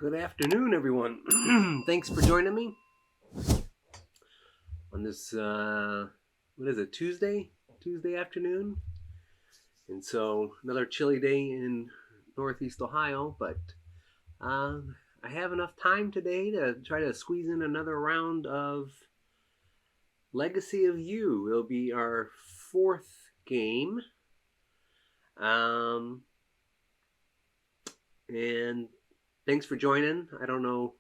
Good afternoon, everyone. Thanks for joining me on this, what is it, Tuesday? Tuesday afternoon. And so, another chilly day in Northeast Ohio, but I have enough time today to try to squeeze in another round of Legacy of You. It'll be our fourth game. And thanks for joining. I don't know.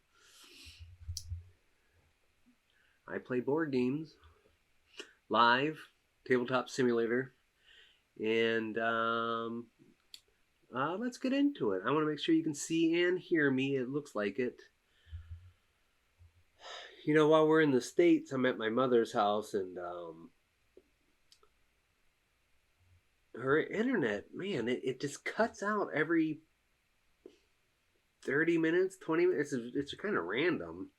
I play board games live, tabletop simulator, and let's get into it. I want to make sure you can see and hear me. It looks like it. You know, while we're in the States, I'm at my mother's house, and her internet, man, it just cuts out every 30 minutes, 20 minutes. It's kind of random.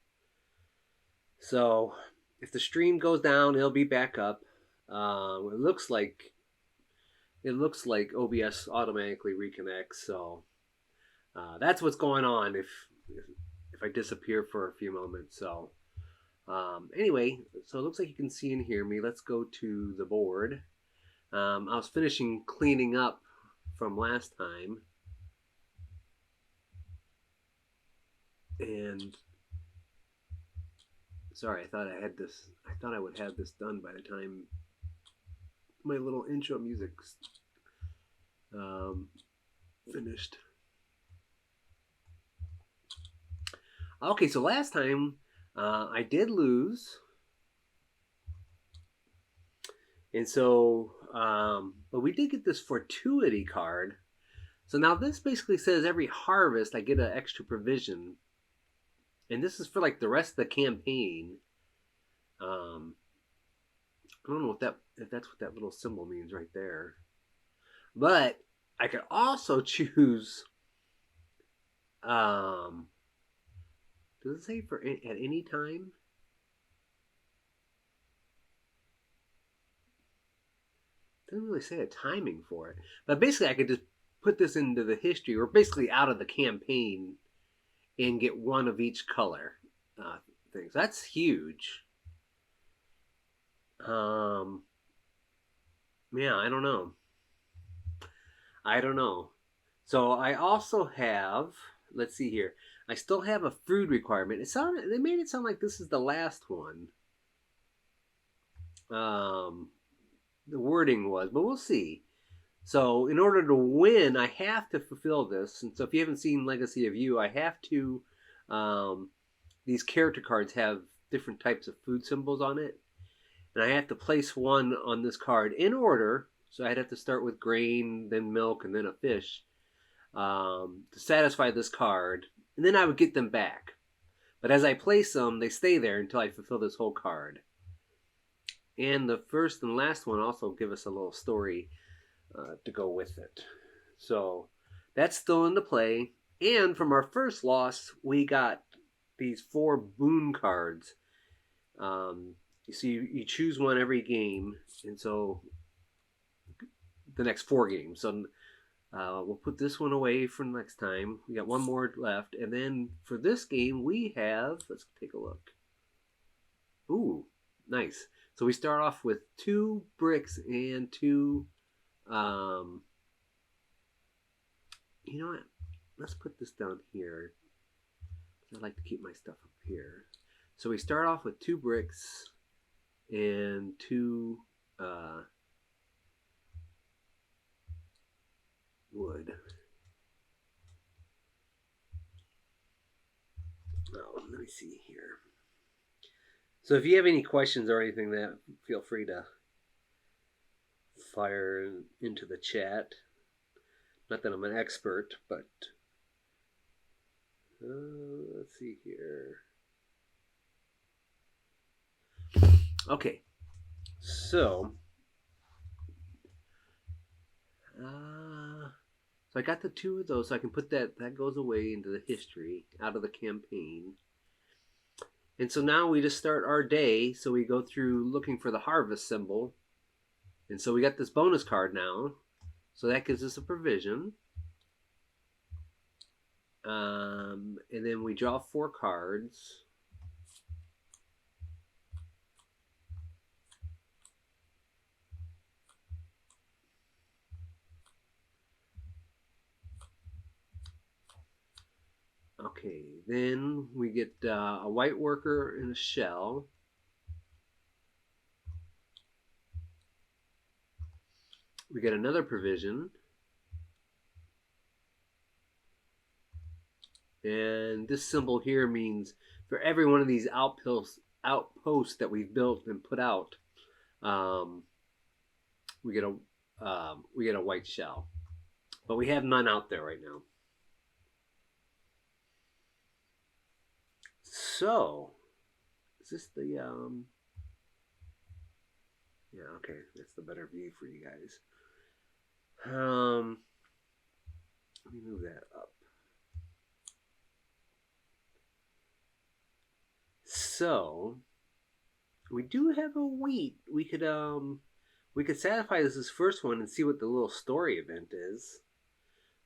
So if the stream goes down, it'll be back up. It looks like OBS automatically reconnects. So that's what's going on if I disappear for a few moments. So anyway, so it looks like you can see and hear me. Let's go to the board. I was finishing cleaning up from last time, and sorry, I thought I would have this done by the time my little intro music's finished. Okay, so last time I did lose, and so but we did get this fortuity card. So now this basically says every harvest I get an extra provision. And this is for like the rest of the campaign. I don't know if that's what that little symbol means right there. But I could also choose. Does it say for at any time? Doesn't really say a timing for it. But basically, I could just put this into the history, or basically out of the campaign, and get one of each color things. That's huge. Yeah, I don't know. So I also have, let's see here. I still have a food requirement. They made it sound like this is the last one. The wording was, but we'll see. So in order to win, I have to fulfill this. And so if you haven't seen Legacy of You, I have to, these character cards have different types of food symbols on it. And I have to place one on this card in order. So I'd have to start with grain, then milk, and then a fish to satisfy this card. And then I would get them back. But as I place them, they stay there until I fulfill this whole card. And the first and last one also give us a little story to go with it. So that's still into play. And from our first loss, we got these 4 boon cards. You see, you choose one every game, and so the next 4 games. So we'll put this one away for next time. We got one more left, and then for this game we have. Let's take a look. Ooh, nice. So we start off with 2 bricks and 2. You know what? Let's put this down here. I like to keep my stuff up here. So we start off with 2 bricks and 2 wood. Oh, let me see here. So if you have any questions or anything, that feel free to fire into the chat. Not that I'm an expert, but let's see here. Okay, so I got the 2 of those, so I can put that goes away into the history out of the campaign. And so now we just start our day. So we go through looking for the harvest symbol. And so we got this bonus card now. So that gives us a provision. And then we draw 4 cards. Okay, then we get a white worker in a shell. We get another provision. And this symbol here means for every one of these outposts that we've built and put out, um, we get a white shell. But we have none out there right now. So, is this the yeah, okay, that's the better view for you guys. Let me move that up. So, we do have a wheat. We could satisfy this first one and see what the little story event is.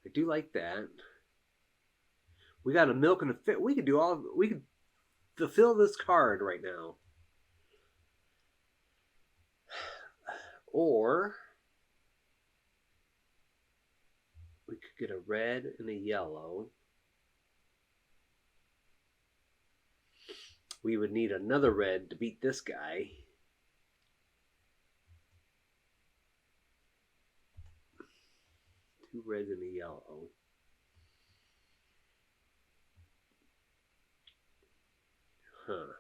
I do like that. We got a milk and a fit. We could fulfill this card right now. Or we could get a red and a yellow. We would need another red to beat this guy. Two reds and a yellow. Huh.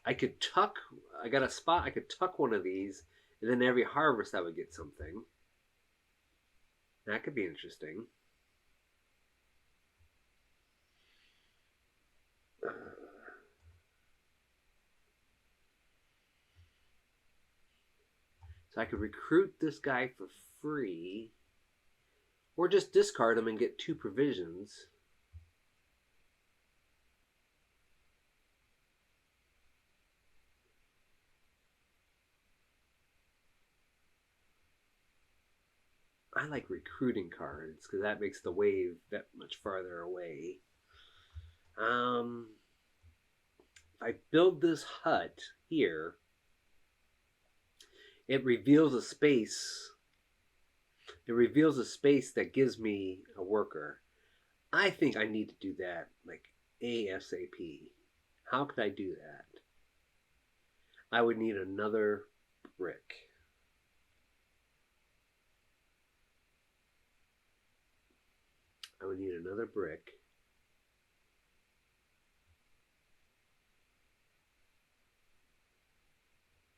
I got a spot, I could tuck one of these, and then every harvest I would get something. That could be interesting. So I could recruit this guy for free, or just discard him and get 2 provisions. I like recruiting cards because that makes the wave that much farther away. If I build this hut here, it reveals a space. It reveals a space that gives me a worker. I think I need to do that like ASAP. How could I do that? I would need another brick. I would need another brick.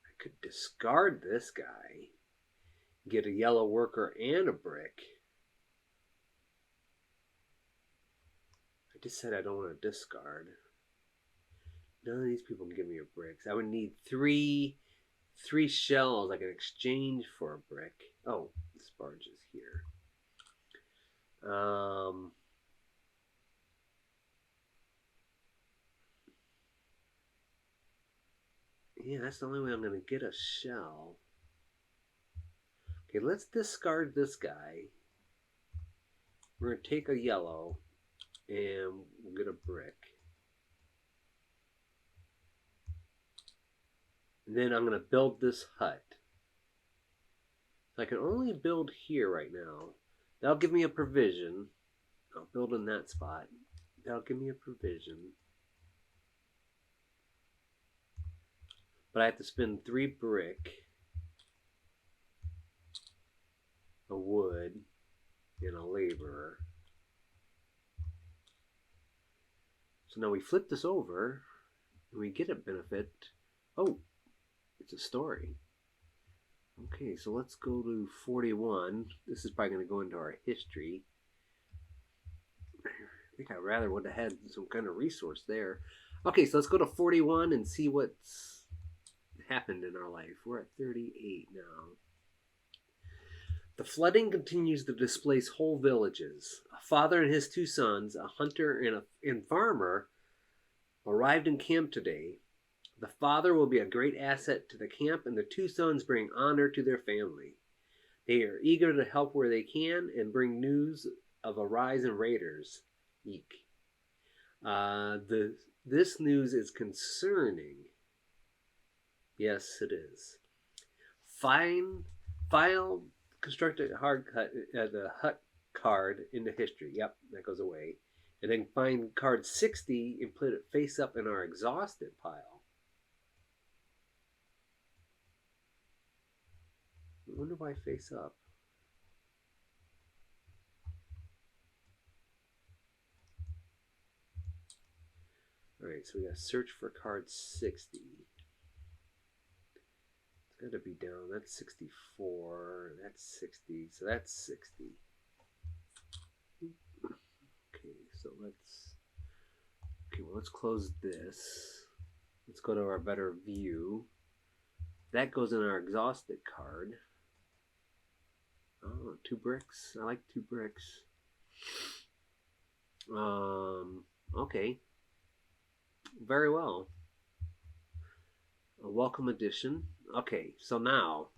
I could discard this guy, get a yellow worker and a brick. I just said I don't want to discard. None of these people can give me a brick. I would need three shells I can exchange for a brick. Oh, this barge is here. Yeah, that's the only way I'm going to get a shell. Okay, let's discard this guy. We're going to take a yellow and we'll get a brick. And then I'm going to build this hut. So I can only build here right now. That'll give me a provision. I'll build in that spot. That'll give me a provision. But I have to spend 3 brick, a wood, and a laborer. So now we flip this over and we get a benefit. Oh, it's a story. Okay, so let's go to 41. This is probably going to go into our history. I think I rather would have had some kind of resource there. Okay, so let's go to 41 and see what's happened in our life. We're at 38 now. The flooding continues to displace whole villages. A father and his 2 sons, a hunter and farmer, arrived in camp today. The father will be a great asset to the camp, and the 2 sons bring honor to their family. They are eager to help where they can and bring news of a rise in raiders. Eek. This news is concerning. Yes, it is. Fine, file constructed hard cut the hut card into history. Yep, that goes away. And then find card 60 and put it face up in our exhausted pile. I wonder why face up. Alright, so we gotta search for card 60. It's gotta be down. That's 64. That's 60. So that's 60. Okay, so let's. Okay, well, let's close this. Let's go to our better view. That goes in our exhausted card. Oh, 2 bricks. I like 2 bricks. Okay. Very well. A welcome addition. Okay, so now.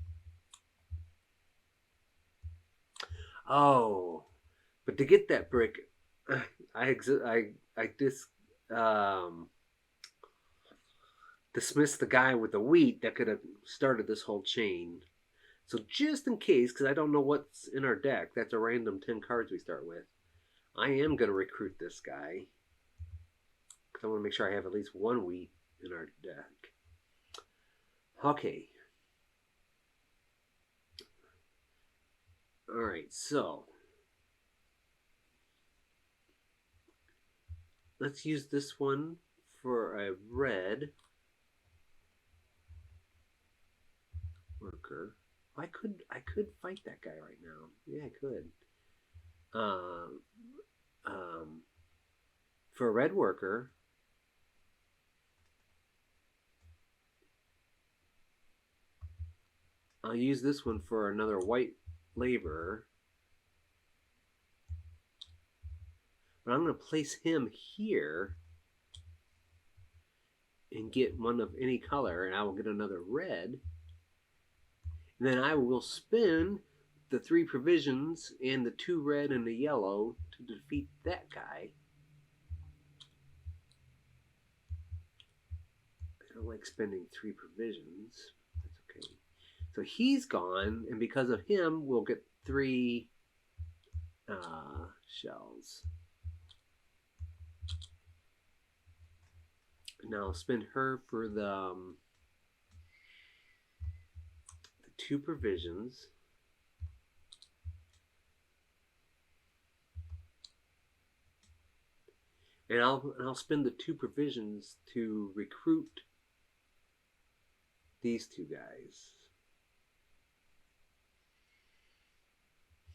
Oh, but to get that brick, I dismissed the guy with the wheat that could have started this whole chain. So just in case, because I don't know what's in our deck, that's a random 10 cards we start with. I am going to recruit this guy. Because I want to make sure I have at least 1 wheat in our deck. Okay. Alright, so. Let's use this one for a red worker. I could fight that guy right now. Yeah, I could. For a red worker, I'll use this one for another white laborer. But I'm going to place him here and get one of any color, and I will get another red. And then I will spin the 3 provisions and the 2 red and the yellow to defeat that guy. I don't like spending 3 provisions. That's okay. So he's gone, and because of him, we'll get 3 shells. Now I'll spend her for the 2 provisions. And I'll spend the 2 provisions to recruit these 2 guys.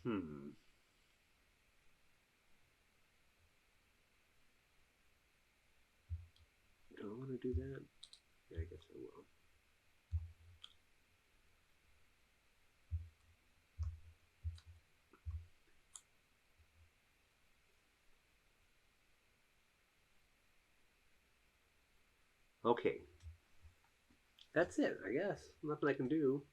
Do I want to do that? Yeah, I guess I will. Okay. That's it, I guess. Nothing I can do.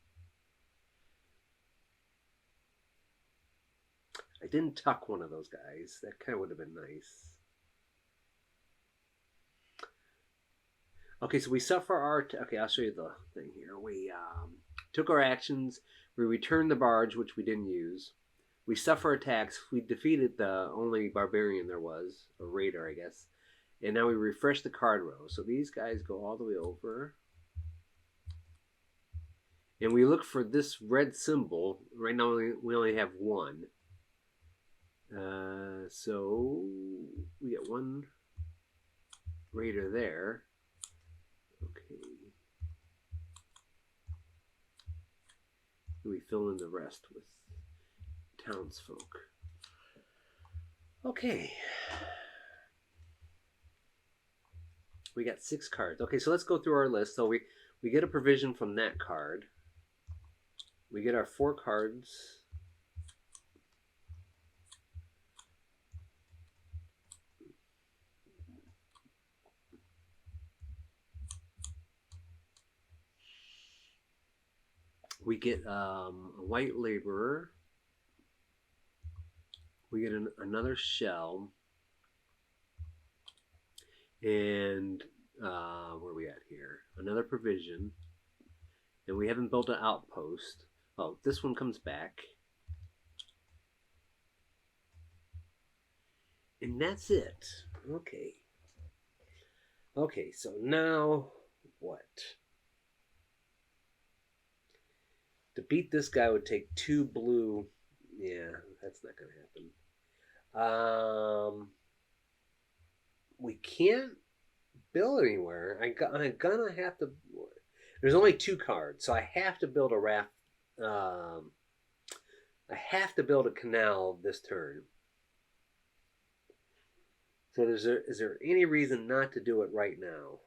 I didn't tuck one of those guys. That kind of would have been nice. Okay, so we suffer our... Okay, I'll show you the thing here. We took our actions. We returned the barge, which we didn't use. We suffer attacks. We defeated the only barbarian there was. A raider, I guess. And now we refresh the card row. So these guys go all the way over. And we look for this red symbol. Right now we only have 1. So we get 1 raider there. Okay. We fill in the rest with townsfolk. Okay. We got 6 cards. Okay, so let's go through our list. So we get a provision from that card. We get our 4 cards. We get a white laborer. We get another shell. And where are we at here? Another provision. And we haven't built an outpost. Oh, this one comes back. And that's it. Okay. Okay, so now what? To beat this guy would take 2 blue. Yeah, that's not going to happen. We can't build anywhere. I'm gonna have to. There's only 2 cards, so I have to build a raft. I have to build a canal this turn. So is there any reason not to do it right now?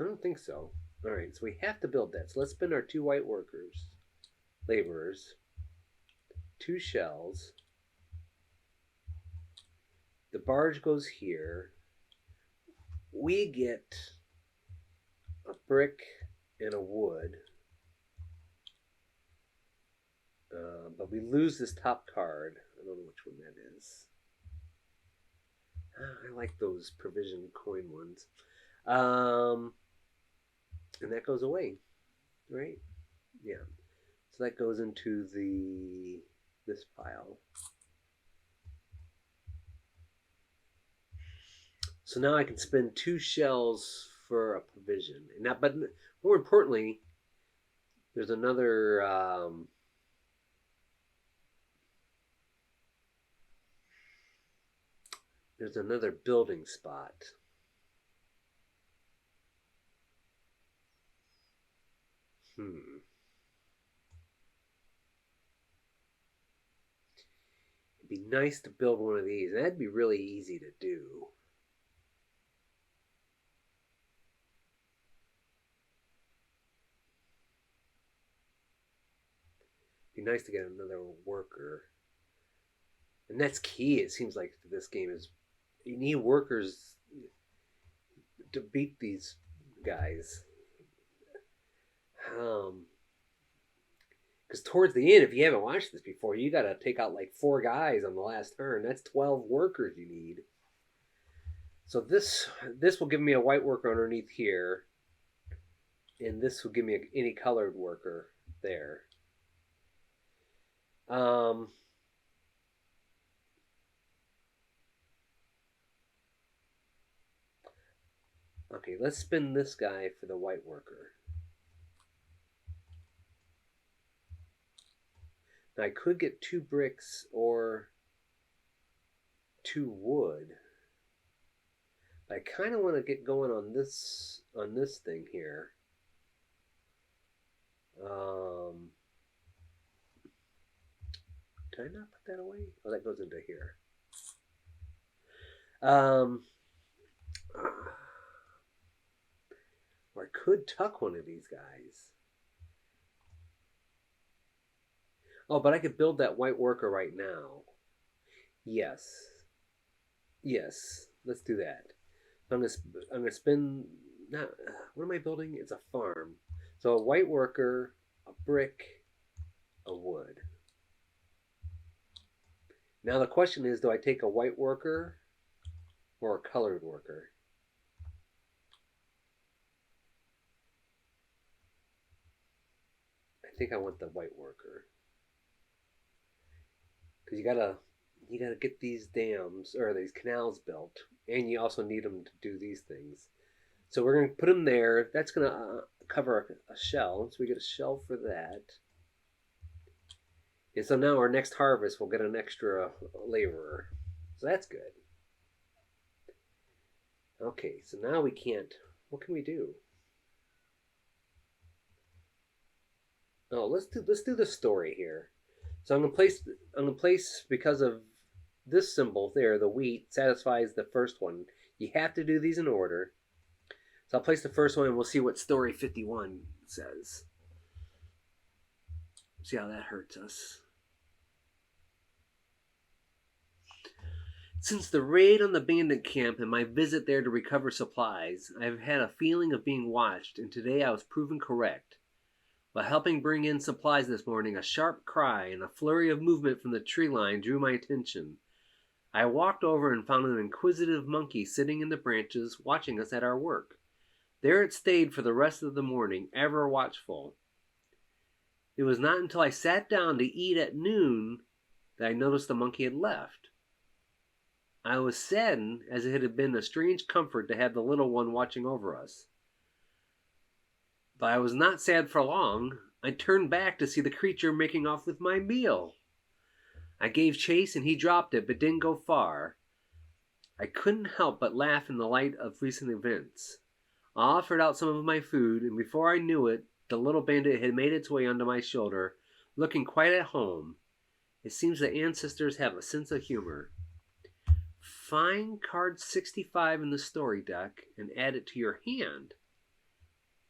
I don't think so. All right, so we have to build that. So let's spend our 2 white workers, laborers, 2 shells. The barge goes here. We get a brick and a wood. But we lose this top card. I don't know which one that is. I like those provision coin ones. And that goes away, right? Yeah. So that goes into this pile. So now I can spend 2 shells for a provision. And that, but more importantly, there's another building spot. It'd be nice to build one of these. That'd be really easy to do. It'd be nice to get another worker. And that's key, it seems like, to this game is you need workers to beat these guys. Because towards the end, if you haven't watched this before, you got to take out like 4 guys on the last turn. That's 12 workers you need. So this will give me a white worker underneath here, and this will give me any colored worker there. Okay, let's spin this guy for the white worker. Now I could get 2 bricks or 2 wood. But I kind of want to get going on this thing here. Did I not put that away? Oh, that goes into here. Or I could tuck one of these guys. Oh, but I could build that white worker right now. Yes. Yes. Let's do that. I'm gonna spin. Not, what am I building? It's a farm. So a white worker, a brick, a wood. Now the question is, do I take a white worker or a colored worker? I think I want the white worker. Because you gotta get these dams or these canals built, and you also need them to do these things. So we're gonna put them there. That's gonna cover a shell, so we get a shell for that. And so now our next harvest we'll get an extra laborer. So that's good. Okay, so now we can't. What can we do? Oh, let's do the story here. So I'm gonna place because of this symbol there, the wheat satisfies the first one. You have to do these in order. So I'll place the first one and we'll see what story 51 says. See how that hurts us. Since the raid on the bandit camp and my visit there to recover supplies, I have had a feeling of being watched, and today I was proven correct. While helping bring in supplies this morning, a sharp cry and a flurry of movement from the tree line drew my attention. I walked over and found an inquisitive monkey sitting in the branches watching us at our work. There it stayed for the rest of the morning, ever watchful. It was not until I sat down to eat at noon that I noticed the monkey had left. I was saddened, as it had been a strange comfort to have the little one watching over us. But I was not sad for long. I turned back to see the creature making off with my meal. I gave chase and he dropped it, but didn't go far. I couldn't help but laugh in the light of recent events. I offered out some of my food, and before I knew it, the little bandit had made its way onto my shoulder, looking quite at home. It seems that ancestors have a sense of humor. Find card 65 in the story deck and add it to your hand.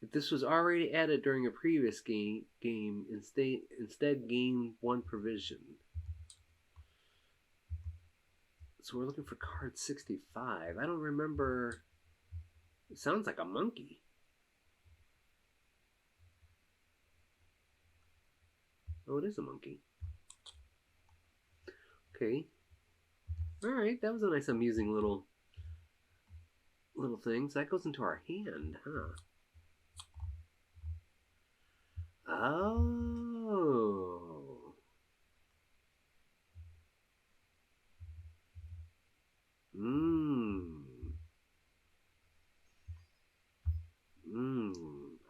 If this was already added during a previous game instead gain 1 provision. So we're looking for card 65. I don't remember. It sounds like a monkey. Oh, it is a monkey. Okay. Alright, that was a nice amusing little thing. So that goes into our hand, huh? Oh.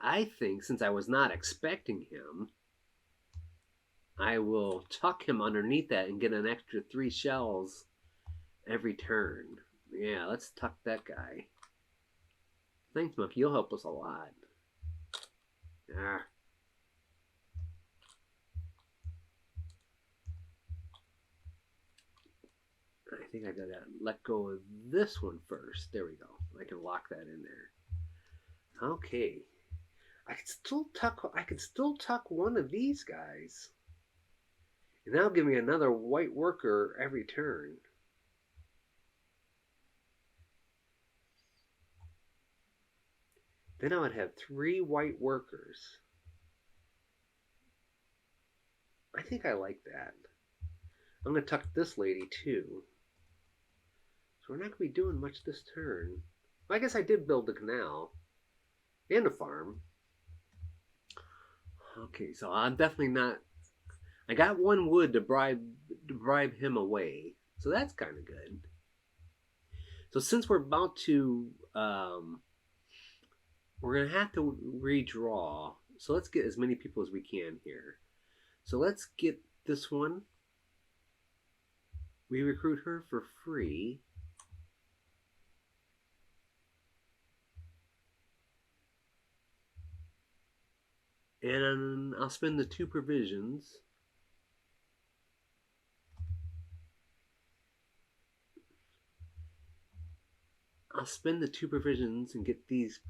I think since I was not expecting him, I will tuck him underneath that and get an extra 3 shells every turn. Yeah, let's tuck that guy. Thanks, Monkey. You'll help us a lot. Ah. I think I gotta let go of this one first. There we go. I can lock that in there. Okay. I could still tuck one of these guys. And that'll give me another white worker every turn. Then I would have 3 white workers. I think I like that. I'm going to tuck this lady too. So we're not going to be doing much this turn. Well, I guess I did build the canal. And a farm. Okay, so I'm definitely not... I got 1 wood to bribe him away. So that's kind of good. So since we're about to... we're going to have to redraw. So let's get as many people as we can here. So let's get this one. We recruit her for free. And I'll spend the 2 provisions. I'll spend the 2 provisions and get these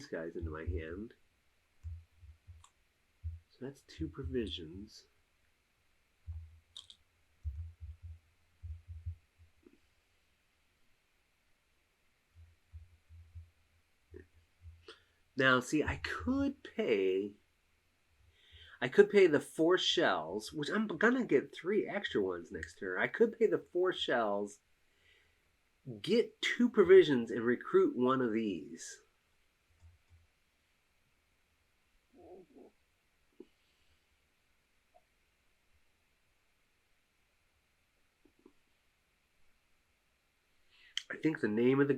guys into my hand. So that's 2 provisions. Now, see, I could pay the 4 shells, which I'm gonna get 3 extra ones next turn. I could pay the 4 shells, get 2 provisions, and recruit 1 of these. I think the name of the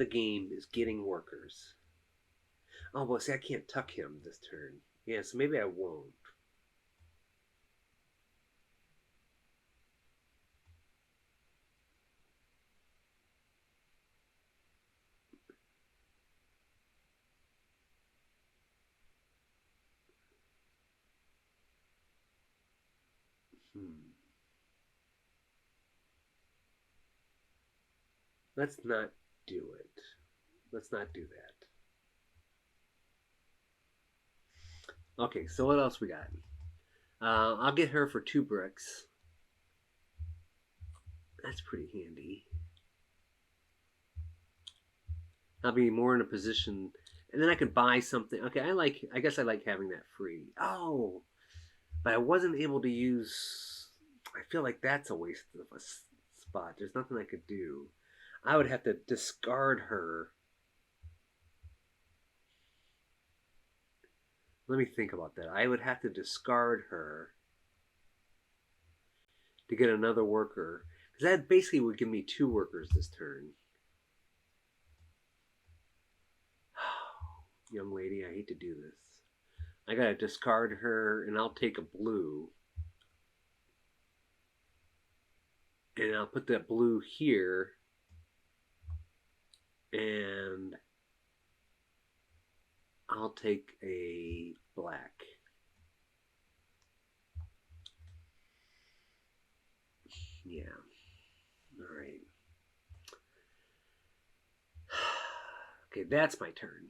game is getting workers. Oh, well, see, I can't tuck him this turn. Yeah, so maybe I won't. Let's not do it. Let's not do that. Okay, so what else we got? I'll get her for 2 bricks. That's pretty handy. I'll be more in a position, and then I could buy something. Okay, I guess I like having that free. Oh, but I wasn't able to use. I feel like that's a waste of a spot. There's nothing I could do. I would have to discard her. Let me think about that. I would have to discard her to get another worker. Because that basically would give me 2 workers this turn. Young lady, I hate to do this. I gotta discard her, and I'll take a blue. And I'll put that blue here. And I'll take a black. Yeah. All right. Okay, that's my turn.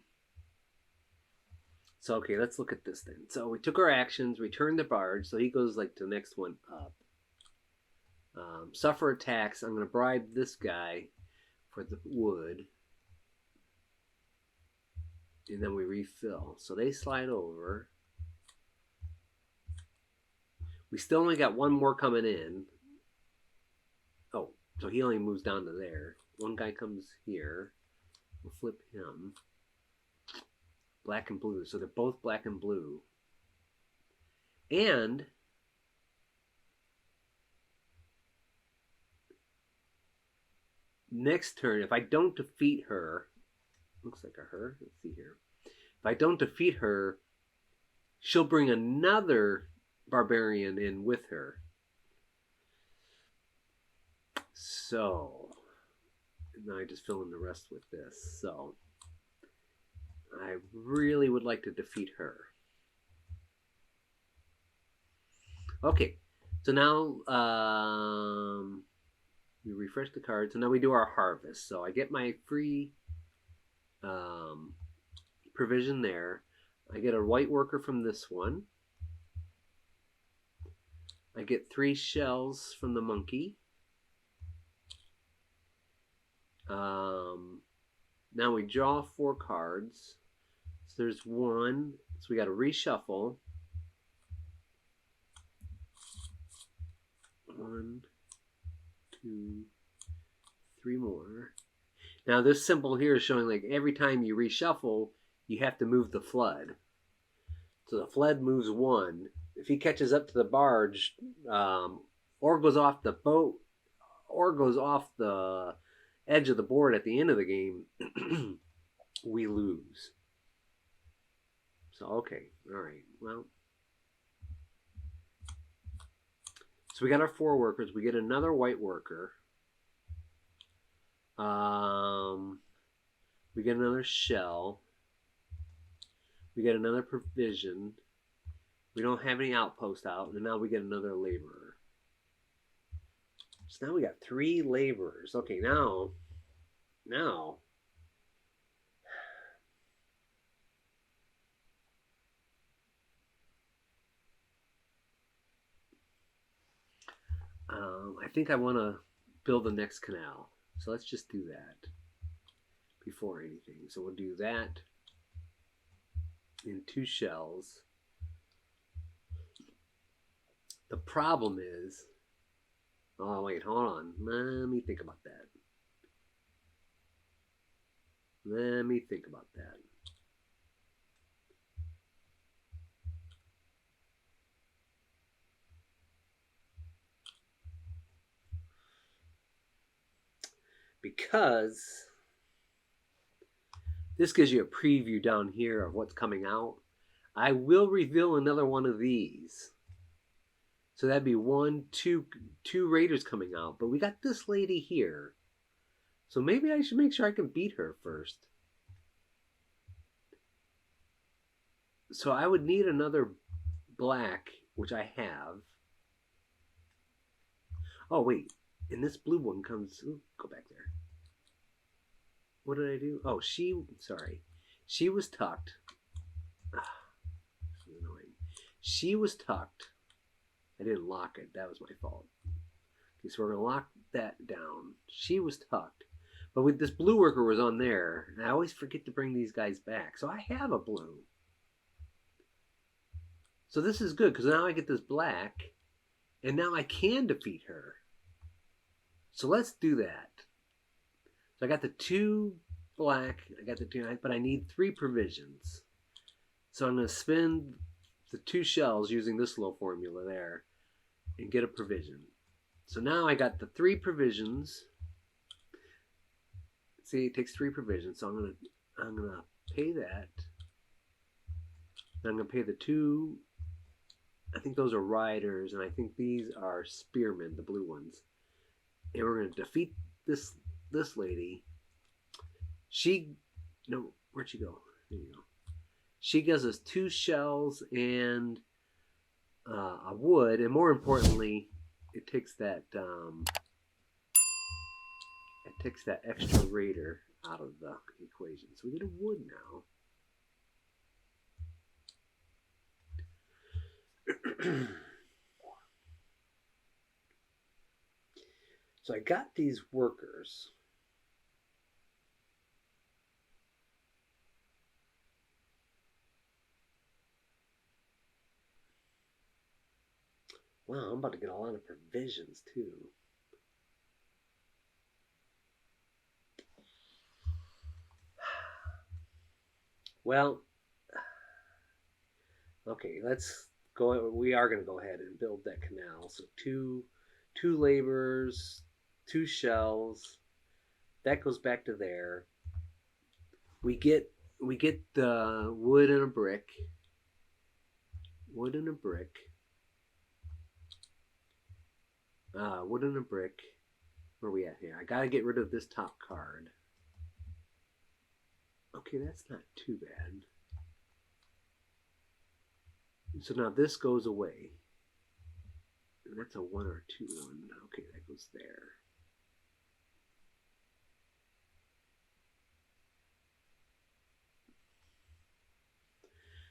So, okay, let's look at this then. So we took our actions, returned the barge, so he goes like the next one up. Suffer attacks. I'm going to bribe this guy for the wood. And then we refill. So they slide over. We still only got 1 more coming in. Oh, so he only moves down to there. 1 guy comes here. We'll flip him. Black and blue. So they're both black and blue. And next turn, if I don't defeat her, looks like a her. Let's see here. If I don't defeat her, she'll bring another barbarian in with her. So now I just fill in the rest with this. So I really would like to defeat her. Okay, so now we refresh the card. So now we do our harvest. So I get my free provision there. I get a white worker from this one. I get 3 shells from the monkey. Now we draw 4 cards. So there's 1. So we got to reshuffle. 1, 2, 3 more. Now this symbol here is showing like every time you reshuffle, you have to move the flood. So the flood moves 1. If he catches up to the barge, or goes off the boat, or goes off the edge of the board at the end of the game, we lose. So, okay. All right. Well, so we got our 4 workers. We get another white worker. We get another shell. We get another provision. We don't have any outpost out. And now we get another laborer. So now we got 3 laborers. Okay, now I think I want to build the next canal. So let's just do that before anything. So we'll do that in 2 shells. The problem is, oh wait, hold on. Let me think about that. Because this gives you a preview down here of what's coming out. I will reveal another one of these. So that'd be 2 raiders coming out. But we got this lady here. So maybe I should make sure I can beat her first. So I would need another black, which I have. Oh, wait. And this blue one comes... Ooh, go back there. What did I do? Oh, sorry. She was tucked. This is annoying. She was tucked. I didn't lock it. That was my fault. Okay, so we're going to lock that down. She was tucked. But with this blue worker was on there, and I always forget to bring these guys back. So I have a blue. So this is good because now I get this black, and now I can defeat her. So let's do that. So I got the 2 black, I got the 2, but I need 3 provisions. So I'm going to spend the 2 shells using this little formula there and get a provision. So now I got the 3 provisions. See, it takes 3 provisions, so I'm gonna pay that. Then I'm gonna pay the 2. I think those are riders, and I think these are spearmen, the blue ones. And we're gonna defeat this lady. Where'd she go? There you go. She gives us 2 shells and a wood, and more importantly, it takes that extra raider out of the equation. So we get a wood now. So I got these workers. Wow, I'm about to get a lot of provisions too. Well, okay, let's go. We are going to go ahead and build that canal. So two laborers, 2 shells. That goes back to there. We get the wood and a brick. Wood and a brick. Wood and a brick. Where are we at here? I gotta get rid of this top card. Okay, that's not too bad. So now this goes away. And that's a 1 or 2 one. Okay, that goes there.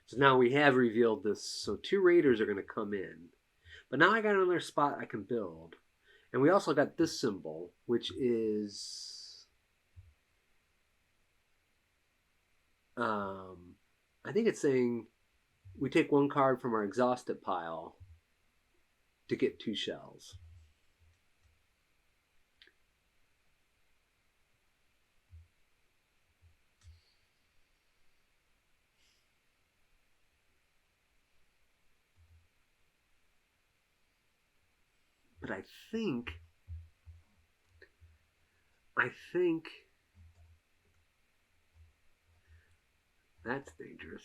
So now we have revealed this. So 2 raiders are going to come in. But now I got another spot I can build. And we also got this symbol, which is... I think it's saying we take 1 card from our exhausted pile to get 2 shells. But I think that's dangerous.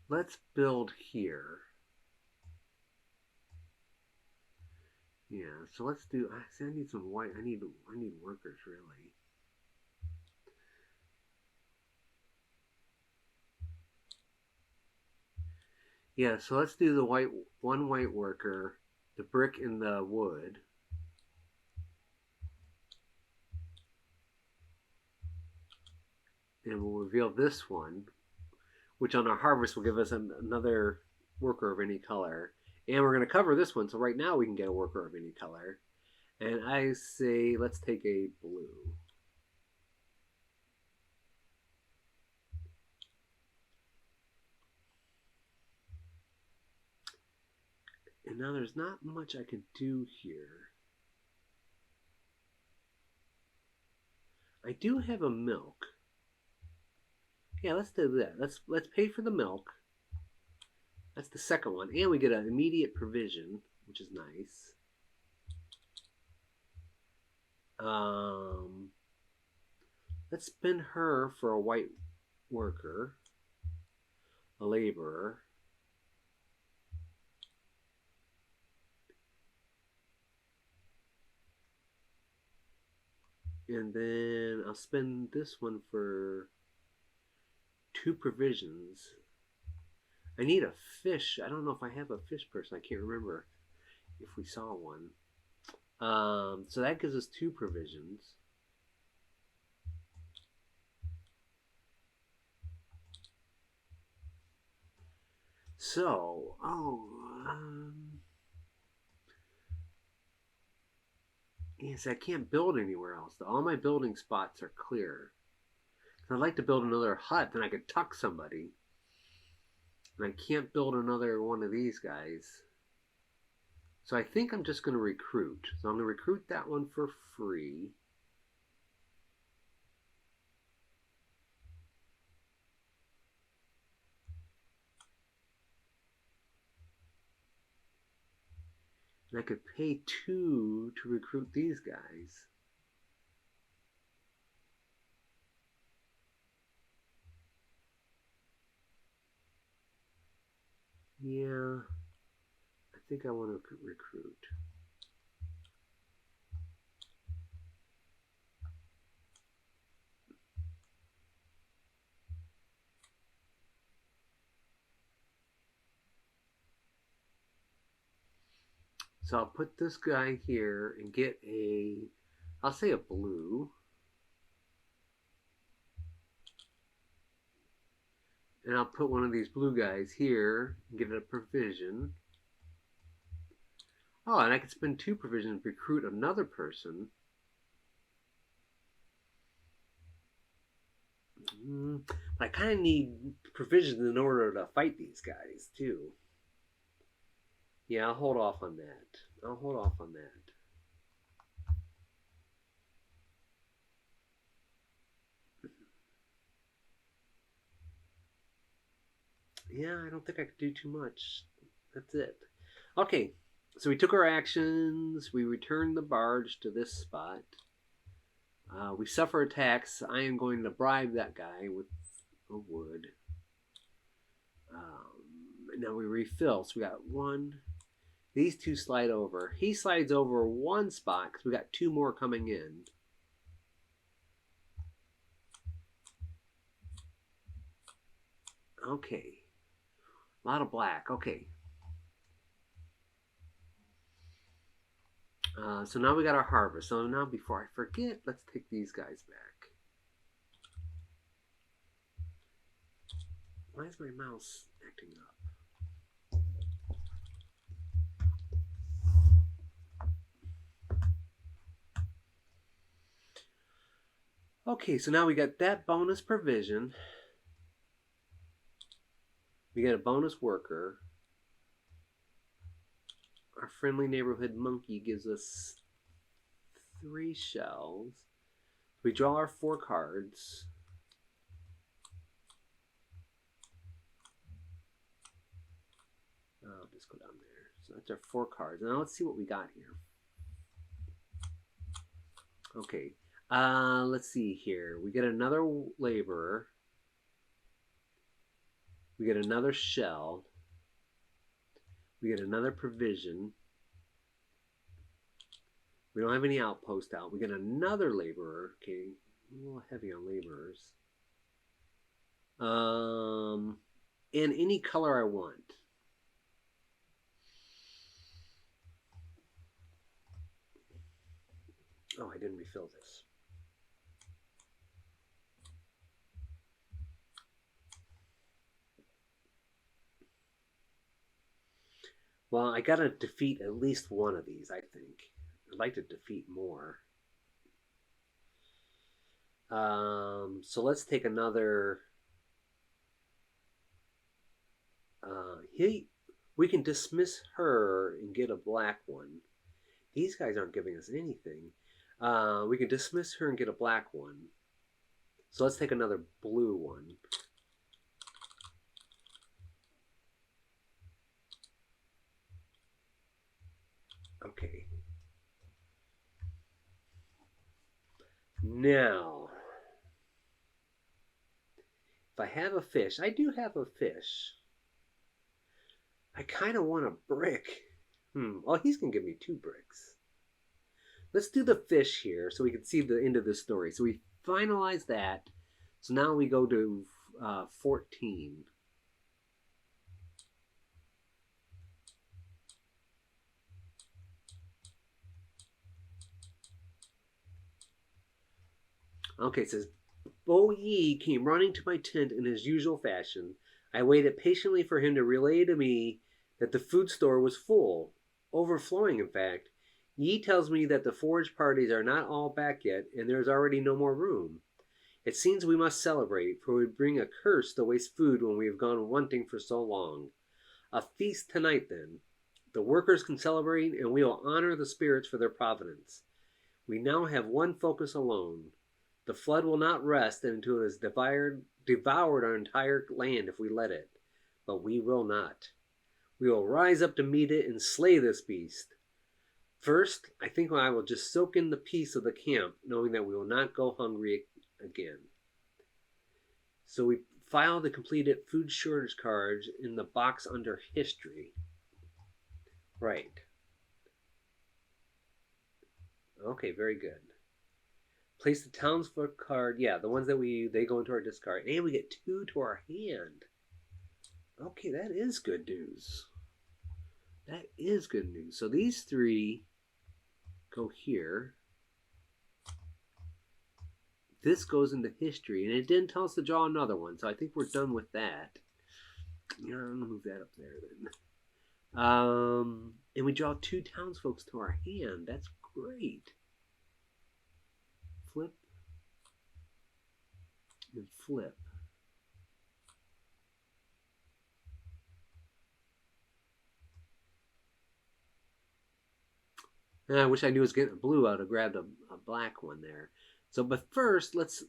Let's build here. Yeah, so let's do. I need some white. I need workers really. Yeah, so let's do the 1 white worker, the brick and the wood. And we'll reveal this one, which on our harvest will give us another worker of any color. And we're going to cover this one, so right now we can get a worker of any color. And I say let's take a blue. And now there's not much I can do here. I do have a milk. Yeah, let's do that. Let's pay for the milk. That's the second one. And we get an immediate provision, which is nice. Let's spend her for a white worker, a laborer. And then I'll spend this one for 2 provisions. I need a fish. I don't know if I have a fish person. I can't remember if we saw one. So that gives us 2 provisions. So, yes, I can't build anywhere else. All my building spots are clear. I'd like to build another hut, then I could tuck somebody. And I can't build another one of these guys. So I think I'm just going to recruit. So I'm going to recruit that one for free. And I could pay 2 to recruit these guys. Yeah, I think I want to recruit. So I'll put this guy here and get I'll say a blue. And I'll put one of these blue guys here and give it a provision. Oh, and I could spend 2 provisions to recruit another person. But I kind of need provisions in order to fight these guys, too. Yeah, I'll hold off on that. I'll hold off on that. Yeah, I don't think I could do too much. That's it. Okay, so we took our actions. We returned the barge to this spot. We suffer attacks. I am going to bribe that guy with a wood. Now we refill. So we got 1. These 2 slide over. He slides over 1 spot because we got 2 more coming in. Okay. A lot of black. Okay. So now we got our harvest. So now before I forget, let's take these guys back. Why is my mouse acting up? Okay, so now we got that bonus provision. We get a bonus worker. Our friendly neighborhood monkey gives us 3 shells. We draw our 4 cards. I'll just go down there. So that's our 4 cards. Now let's see what we got here. Okay. Let's see here. We get another laborer. We get another shell. We get another provision. We don't have any outpost out. We get another laborer. Okay, a little heavy on laborers. In any color I want. Oh, I didn't refill this. Well, I gotta defeat at least one of these, I think. I'd like to defeat more. So let's take another. We can dismiss her and get a black one. These guys aren't giving us anything. We can dismiss her and get a black one. So let's take another blue one. Okay. Now, if I have a fish, I do have a fish. I kind of want a brick. Well, he's going to give me 2 bricks. Let's do the fish here so we can see the end of the story. So we finalize that. So now we go to 14. Okay, it says, Bo Yi came running to my tent in his usual fashion. I waited patiently for him to relay to me that the food store was full, overflowing, in fact. Yi tells me that the forage parties are not all back yet, and there is already no more room. It seems we must celebrate, for it would bring a curse to waste food when we have gone wanting for so long. A feast tonight, then. The workers can celebrate, and we will honor the spirits for their providence. We now have one focus alone. The flood will not rest until it has devoured our entire land if we let it. But we will not. We will rise up to meet it and slay this beast. First, I think I will just soak in the peace of the camp, knowing that we will not go hungry again. So we file the completed food shortage cards in the box under history. Right. Okay, very good. Place the townsfolk card. Yeah, the ones that they go into our discard. And we get 2 to our hand. Okay, that is good news. That is good news. So these 3 go here. This goes into history. And it didn't tell us to draw another one. So I think we're done with that. Yeah, I'm going to move that up there then. And we draw 2 townsfolk to our hand. That's great. Flip. And flip. And I wish I knew it was getting a blue. I would have grabbed a black one there. So, but first, let's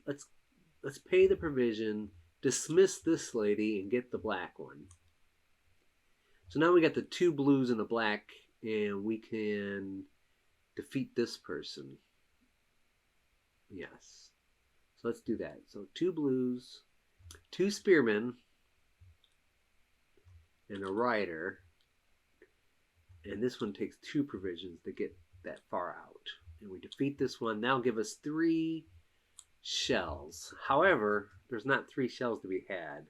pay the provision, dismiss this lady, and get the black one. So now we got the 2 blues and a black, and we can defeat this person. Yes. So let's do that. So 2 blues, 2 spearmen, and a rider. And this one takes 2 provisions to get that far out. And we defeat this one. That'll give us 3 shells. However, there's not 3 shells to be had.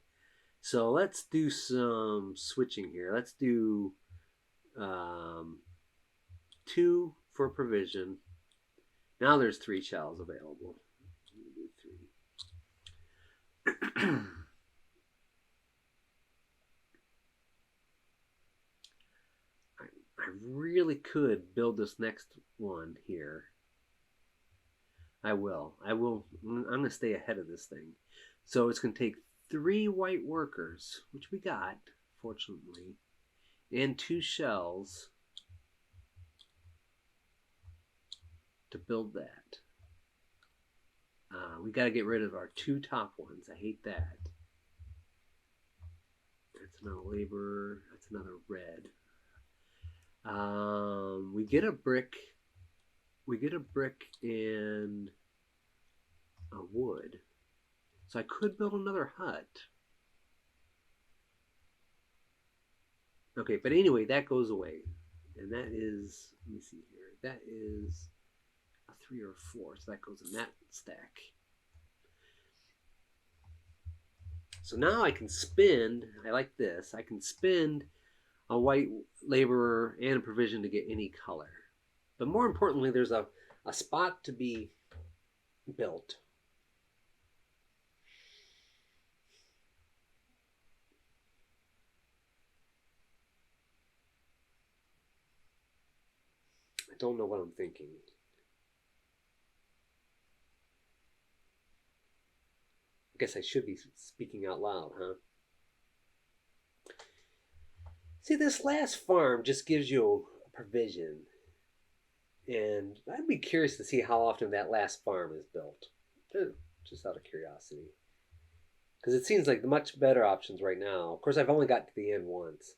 So let's do some switching here. Let's do 2 for provision. Now there's 3 shells available. Do 3. I really could build this next one here. I will. I'm going to stay ahead of this thing. So it's going to take 3 white workers, which we got, fortunately, and 2 shells to build that. We got to get rid of our 2 top ones. I hate that. That's another labor. That's another red. We get a brick. We get a brick and a wood. So I could build another hut. Okay, but anyway, that goes away. And that is, let me see here. That is a 3 or 4. So that goes in that stack. So now I can spend, I like this, I can spend a white laborer and a provision to get any color. But more importantly, there's a spot to be built. I don't know what I'm thinking. I guess I should be speaking out loud, huh? See, this last farm just gives you a provision. And I'd be curious to see how often that last farm is built. Just out of curiosity. Because it seems like the much better options right now, of course I've only got to the end once,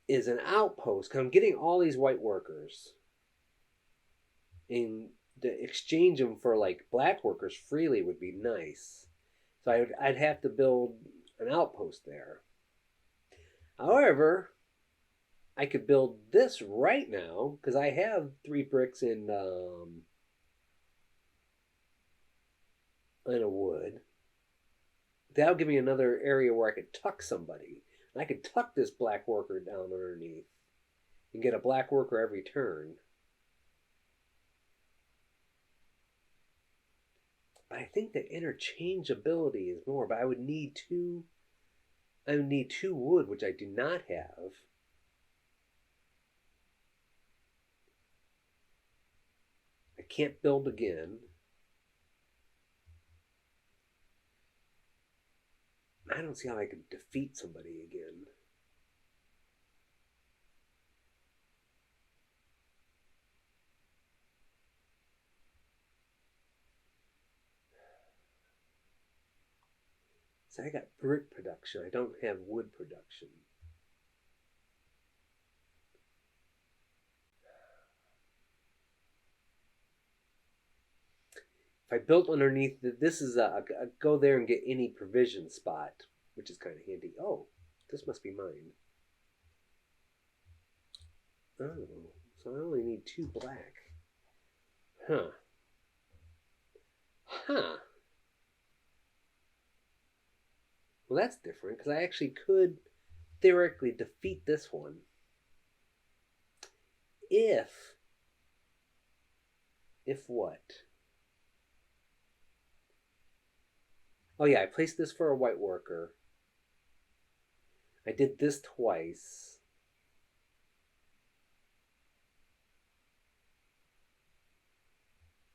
is an outpost. Because I'm getting all these white workers. And to exchange them for like black workers freely would be nice. So I'd have to build an outpost there. However, I could build this right now because I have 3 bricks and a wood. That'll give me another area where I could tuck somebody. And I could tuck this black worker down underneath and get a black worker every turn. But I think the interchangeability is more. But I would need two. I would need 2 wood, which I do not have. I can't build again. I don't see how I could defeat somebody again. So I got brick production. I don't have wood production. If I built underneath, this is a go there and get any provision spot, which is kind of handy. Oh, this must be mine. Oh, so I only need 2 black. Huh. Huh. Well, that's different because I actually could theoretically defeat this one if what? Oh yeah, I placed this for a white worker. I did this twice.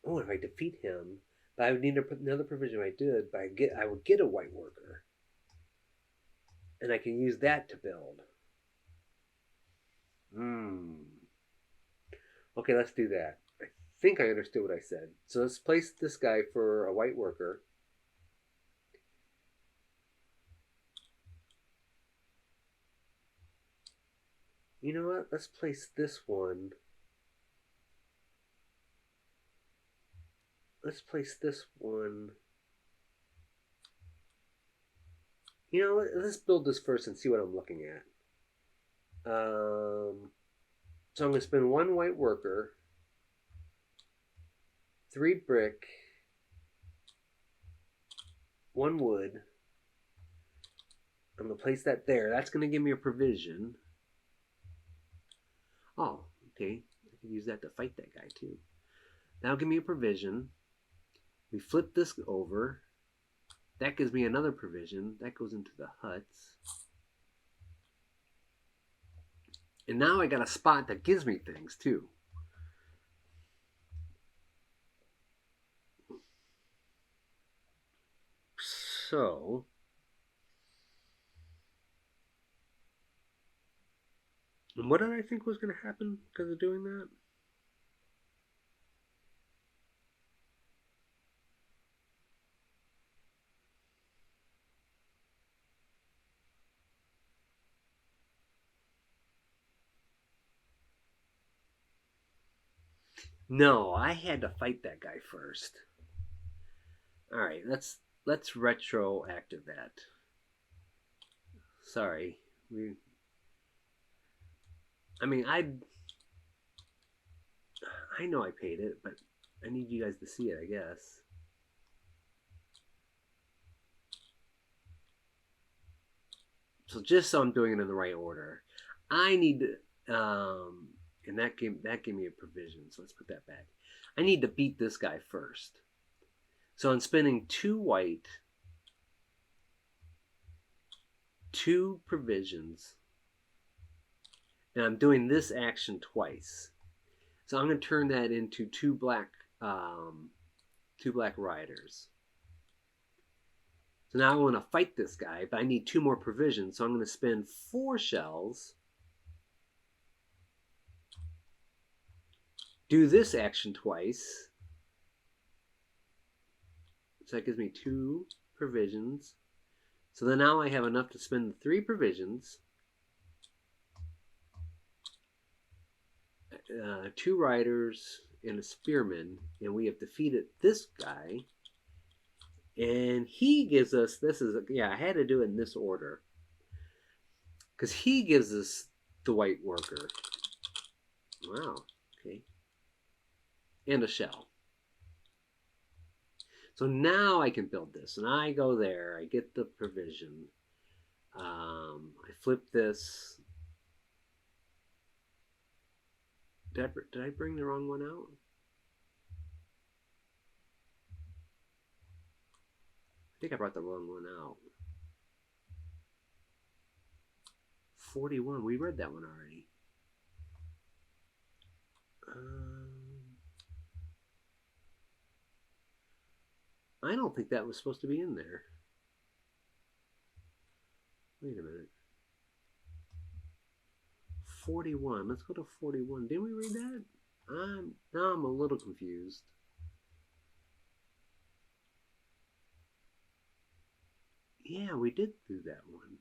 Oh, if I defeat him, but I would need to put another provision if I did, but I would get a white worker. And I can use that to build. Okay, let's do that. I think I understood what I said. So let's place this guy for a white worker. You know what? Let's place this one. Let's place this one. You know, let's build this first and see what I'm looking at. So I'm going to spend 1 white worker, 3 brick, 1 wood. I'm going to place that there. That's going to give me a provision. Oh, okay. I can use that to fight that guy too. That'll give me a provision. We flip this over. That gives me another provision. That goes into the huts. And now I got a spot that gives me things too. So and what did I think was going to happen because of doing that? No, I had to fight that guy first. All right, let's retroactive that. Sorry, I mean, I know I paid it, but I need you guys to see it, I guess. So just so I'm doing it in the right order, I need to, and that gave me a provision. So let's put that back. I need to beat this guy first. So I'm spending 2 white, 2 provisions, and I'm doing this action twice. So I'm going to turn that into 2 black, 2 black riders. So now I want to fight this guy, but I need 2 more provisions. So I'm going to spend 4 shells. Do this action twice. So that gives me 2 provisions. So then now I have enough to spend 3 provisions. 2 riders and a spearman, and we have defeated this guy. And he gives us, I had to do it in this order. Because he gives us the white worker. Wow, okay. And a shell. So now I can build this. And I go there, I get the provision. I flip this. Did I bring the wrong one out? think I brought the wrong one out. 41. We read that one already. I don't think that was supposed to be in there. Wait a minute. 41. Let's go to 41. Didn't we read that? Now I'm a little confused. Yeah, we did do that one.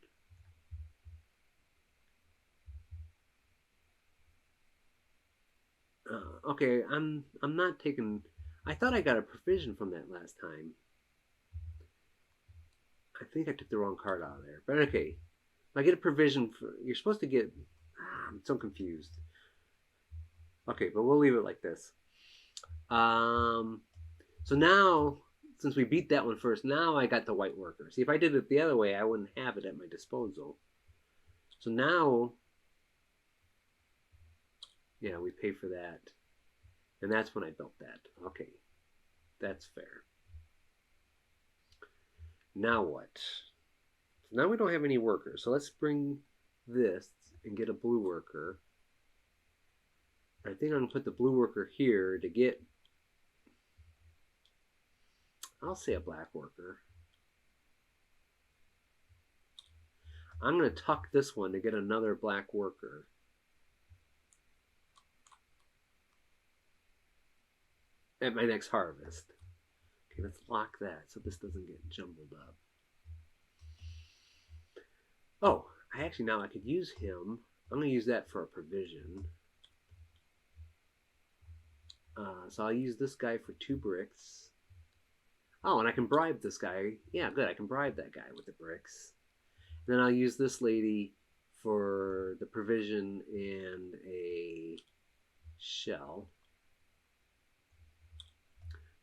Okay, I'm not taking. I thought I got a provision from that last time. I think I took the wrong card out of there. But okay, I get a provision for. You're supposed to get. I'm so confused. Okay, but we'll leave it like this. So now, since we beat that one first, now I got the white worker. See, if I did it the other way, I wouldn't have it at my disposal. So now, yeah, we pay for that. And that's when I built that. Okay, that's fair. Now what? So now we don't have any workers. So let's bring this and get a blue worker. I think I'm going to put the blue worker here to get, I'll say a black worker. I'm going to tuck this one to get another black worker. At my next harvest. Okay, let's lock that so this doesn't get jumbled up. Oh, now I could use him. I'm going to use that for a provision. So I'll use this guy for 2 bricks. Oh, and I can bribe this guy. Yeah, good. I can bribe that guy with the bricks. And then I'll use this lady for the provision and a shell.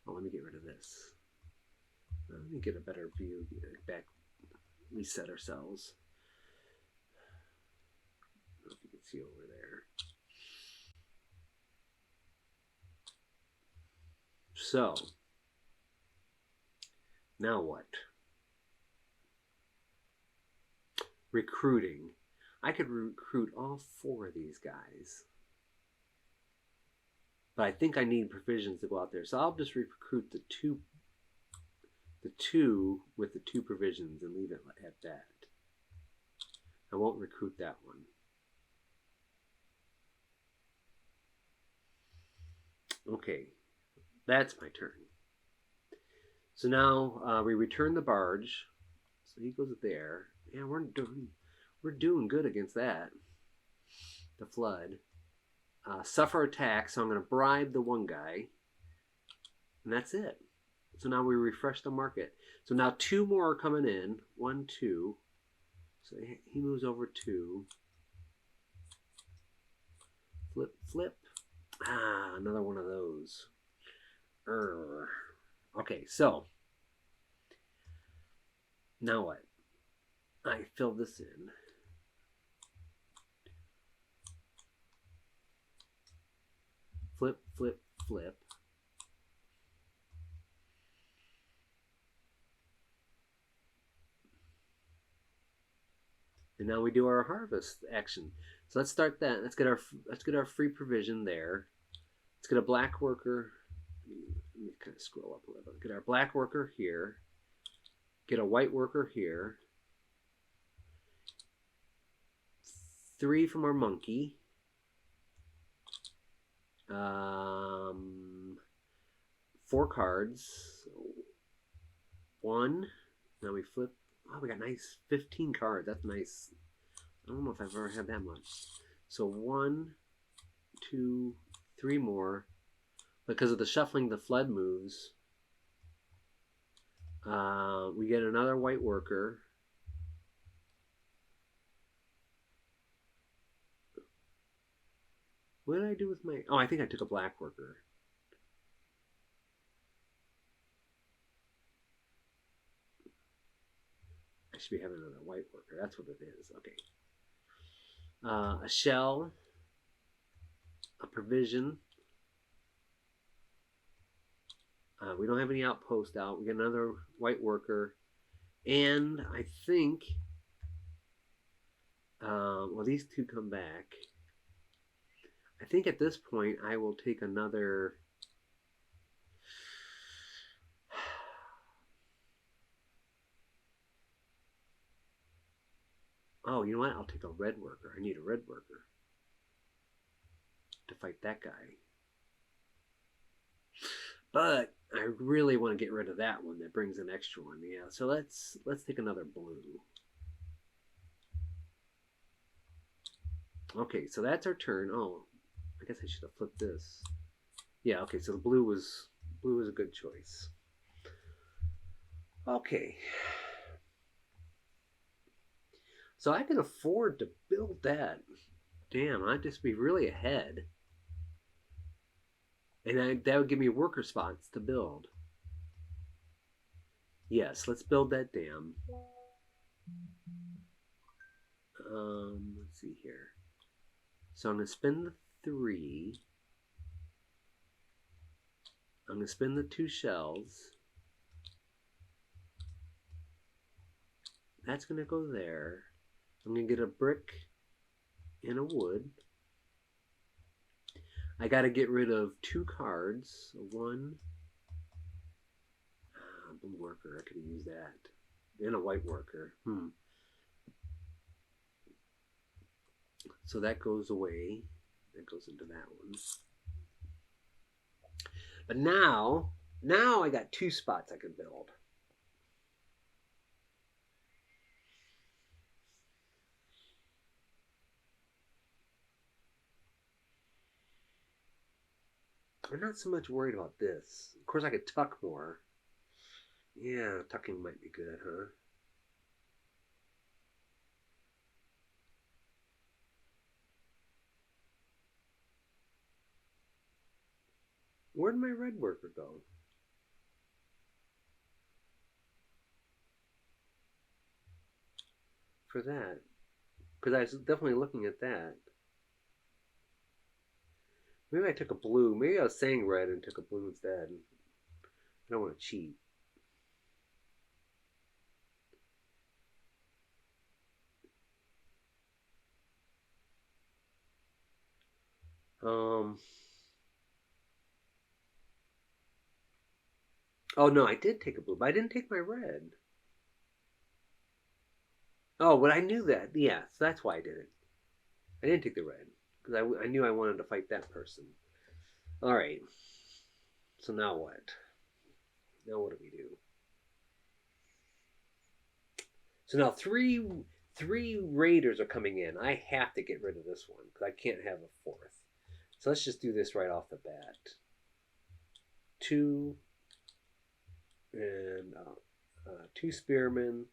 Oh, let me get rid of this. Let me get a better view. Back, reset ourselves. I don't know if you can see over there. So, now what? Recruiting. I could recruit all 4 of these guys. But I think I need provisions to go out there. So I'll just recruit the two with the 2 provisions and leave it at that. I won't recruit that one. Okay, that's my turn. So now we return the barge. So he goes there. Yeah, we're doing good against that. The flood. Suffer attack, so I'm going to bribe the one guy. And that's it. So now we refresh the market. So now 2 more are coming in. 1, 2. So he moves over 2. Flip, flip. Another one of those. Okay, so. Now what? I fill this in. Flip, flip, flip. And now we do our harvest action. So let's start that. Let's get our free provision there. Let's get a black worker. Let me kind of scroll up a little bit. Get our black worker here. Get a white worker here. 3 from our monkey. 4 cards. 1. Now we flip. Oh, we got nice 15 cards. That's nice. I don't know if I've ever had that much. So 1, 2, 3 more. Because of the shuffling, the flood moves. We get another white worker. What did I do with my... Oh, I think I took a black worker. I should be having another white worker. That's what it is. Okay. A shell. A provision. We don't have any outpost out. We get another white worker. And I think, well, these two come back. I think at this point I will take another. Oh, you know what? I'll take a red worker. I need a red worker to fight that guy. But I really want to get rid of that one that brings an extra one. Yeah, so let's take another blue. Okay, so that's our turn. Oh, I guess I should have flipped this. Yeah, okay, so the blue was a good choice. Okay. So I can afford to build that. Damn, I'd just be really ahead. And that would give me worker spots to build. Yes, let's build that dam. Let's see here. So I'm going to spend the 3. I'm going to spend the 2 shells. That's going to go there. I'm going to get a brick and a wood. I got to get rid of 2 cards. 1. Blue worker. I could use that. And a white worker. So that goes away. That goes into that one. But now I got 2 spots I can build. I'm not so much worried about this. Of course, I could tuck more. Yeah, tucking might be good, huh? Where'd my red worker go? For that. Because I was definitely looking at that. Maybe I took a blue. Maybe I was saying red and took a blue instead. I don't want to cheat. Um. Oh no, I did take a blue, but I didn't take my red. Oh, but I knew that. Yeah, so that's why I did it. I didn't take the red because I knew I wanted to fight that person. All right. So now what? Now what do we do? So now three raiders are coming in. I have to get rid of this one because I can't have a 4th. So let's just do this right off the bat. 2 and 2 spearmen,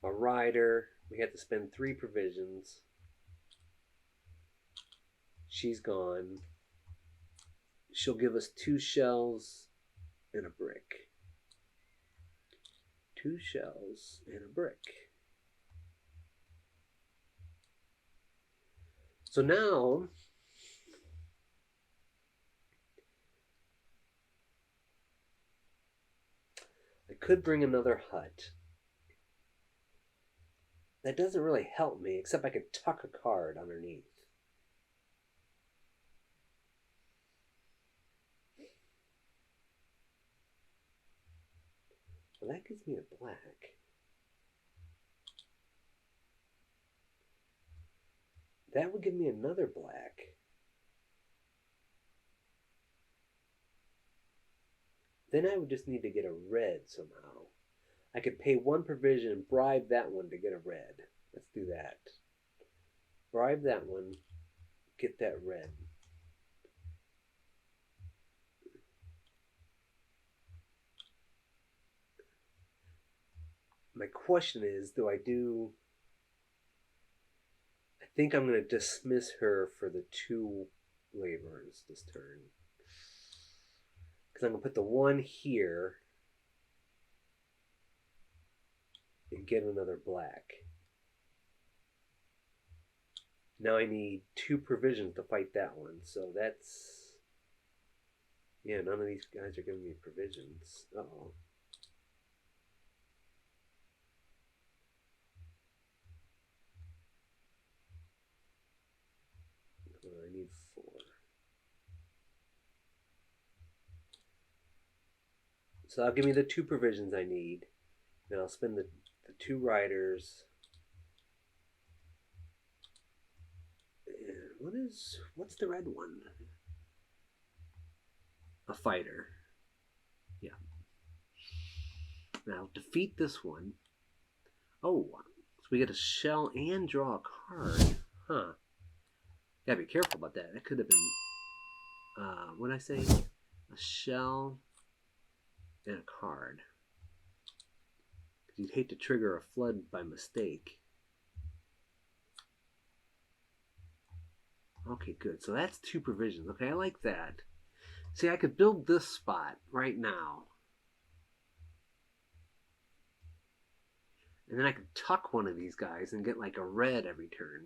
a rider. We have to spend 3 provisions. She's gone. She'll give us 2 shells and a brick. 2 shells and a brick. So now I could bring another hut. That doesn't really help me, except I could tuck a card underneath. Well, that gives me a black. That would give me another black. Then I would just need to get a red somehow. I could pay 1 provision and bribe that one to get a red. Let's do that. Bribe that one, get that red. My question is, do I do... I think I'm going to dismiss her for the 2 laborers this turn. Because I'm going to put the 1 here and get another black. Now I need 2 provisions to fight that one. So that's... Yeah, none of these guys are giving me provisions. Uh-oh. need 4. So that'll give me the 2 provisions I need. Then I'll spend the 2 riders. And what's the red one? A fighter. Yeah. Now defeat this one. Oh, so we get a shell and draw a card. Huh. Gotta be careful about that. That could have been, what did I say? A shell and a card. You'd hate to trigger a flood by mistake. Okay, good. So that's 2 provisions. Okay, I like that. See, I could build this spot right now. And then I could tuck one of these guys and get like a red every turn.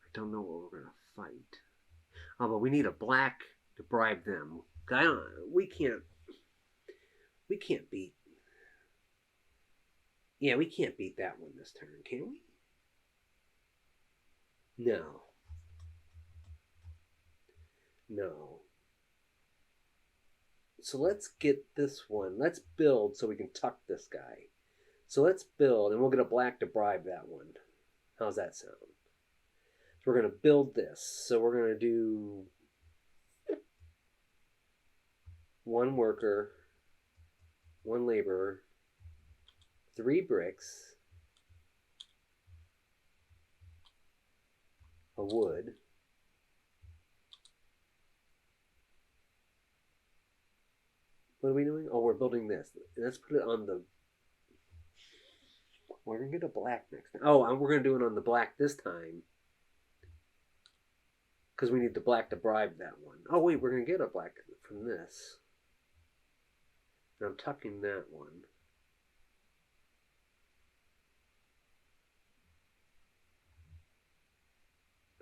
I don't know what we're going to fight. Oh, but we need a black to bribe them. We can't beat. Yeah, we can't beat that one this turn, can we? No. No. So let's get this one. Let's build so we can tuck this guy. So let's build, and we'll get a black to bribe that one. How's that sound? So we're going to build this. So we're going to do 1 worker, 1 laborer, 3 bricks, a wood, what are we doing? Oh, we're building this. Let's put it on the... We're going to get a black next time. Oh, we're going to do it on the black this time. Because we need the black to bribe that one. Oh, wait, we're going to get a black from this. And I'm tucking that one.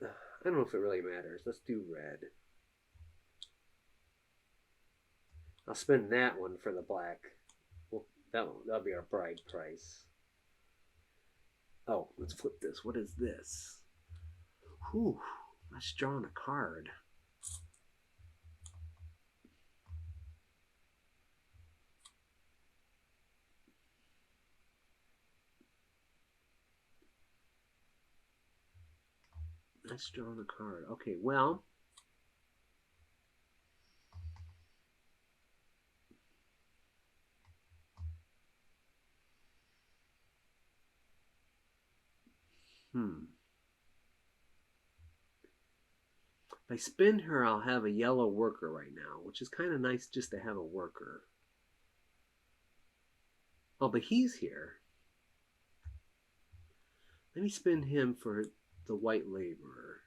I don't know if it really matters. Let's do red. I'll spend that one for the black. Well, that'll be our bride price. Oh, let's flip this. What is this? Whew, that's drawing a card. That's drawing a card. Okay, well. If I spin her, I'll have a yellow worker right now, which is kind of nice just to have a worker. Oh, but he's here. Let me spin him for the white laborer.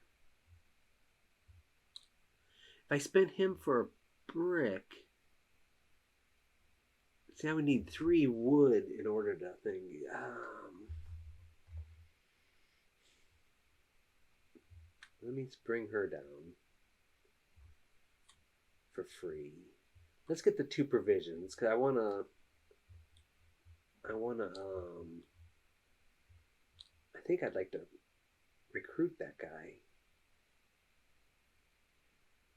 If I spin him for a brick, see, I would need 3 wood in order to think. Let me bring her down for free. Let's get the 2 provisions because I wanna. I think I'd like to recruit that guy.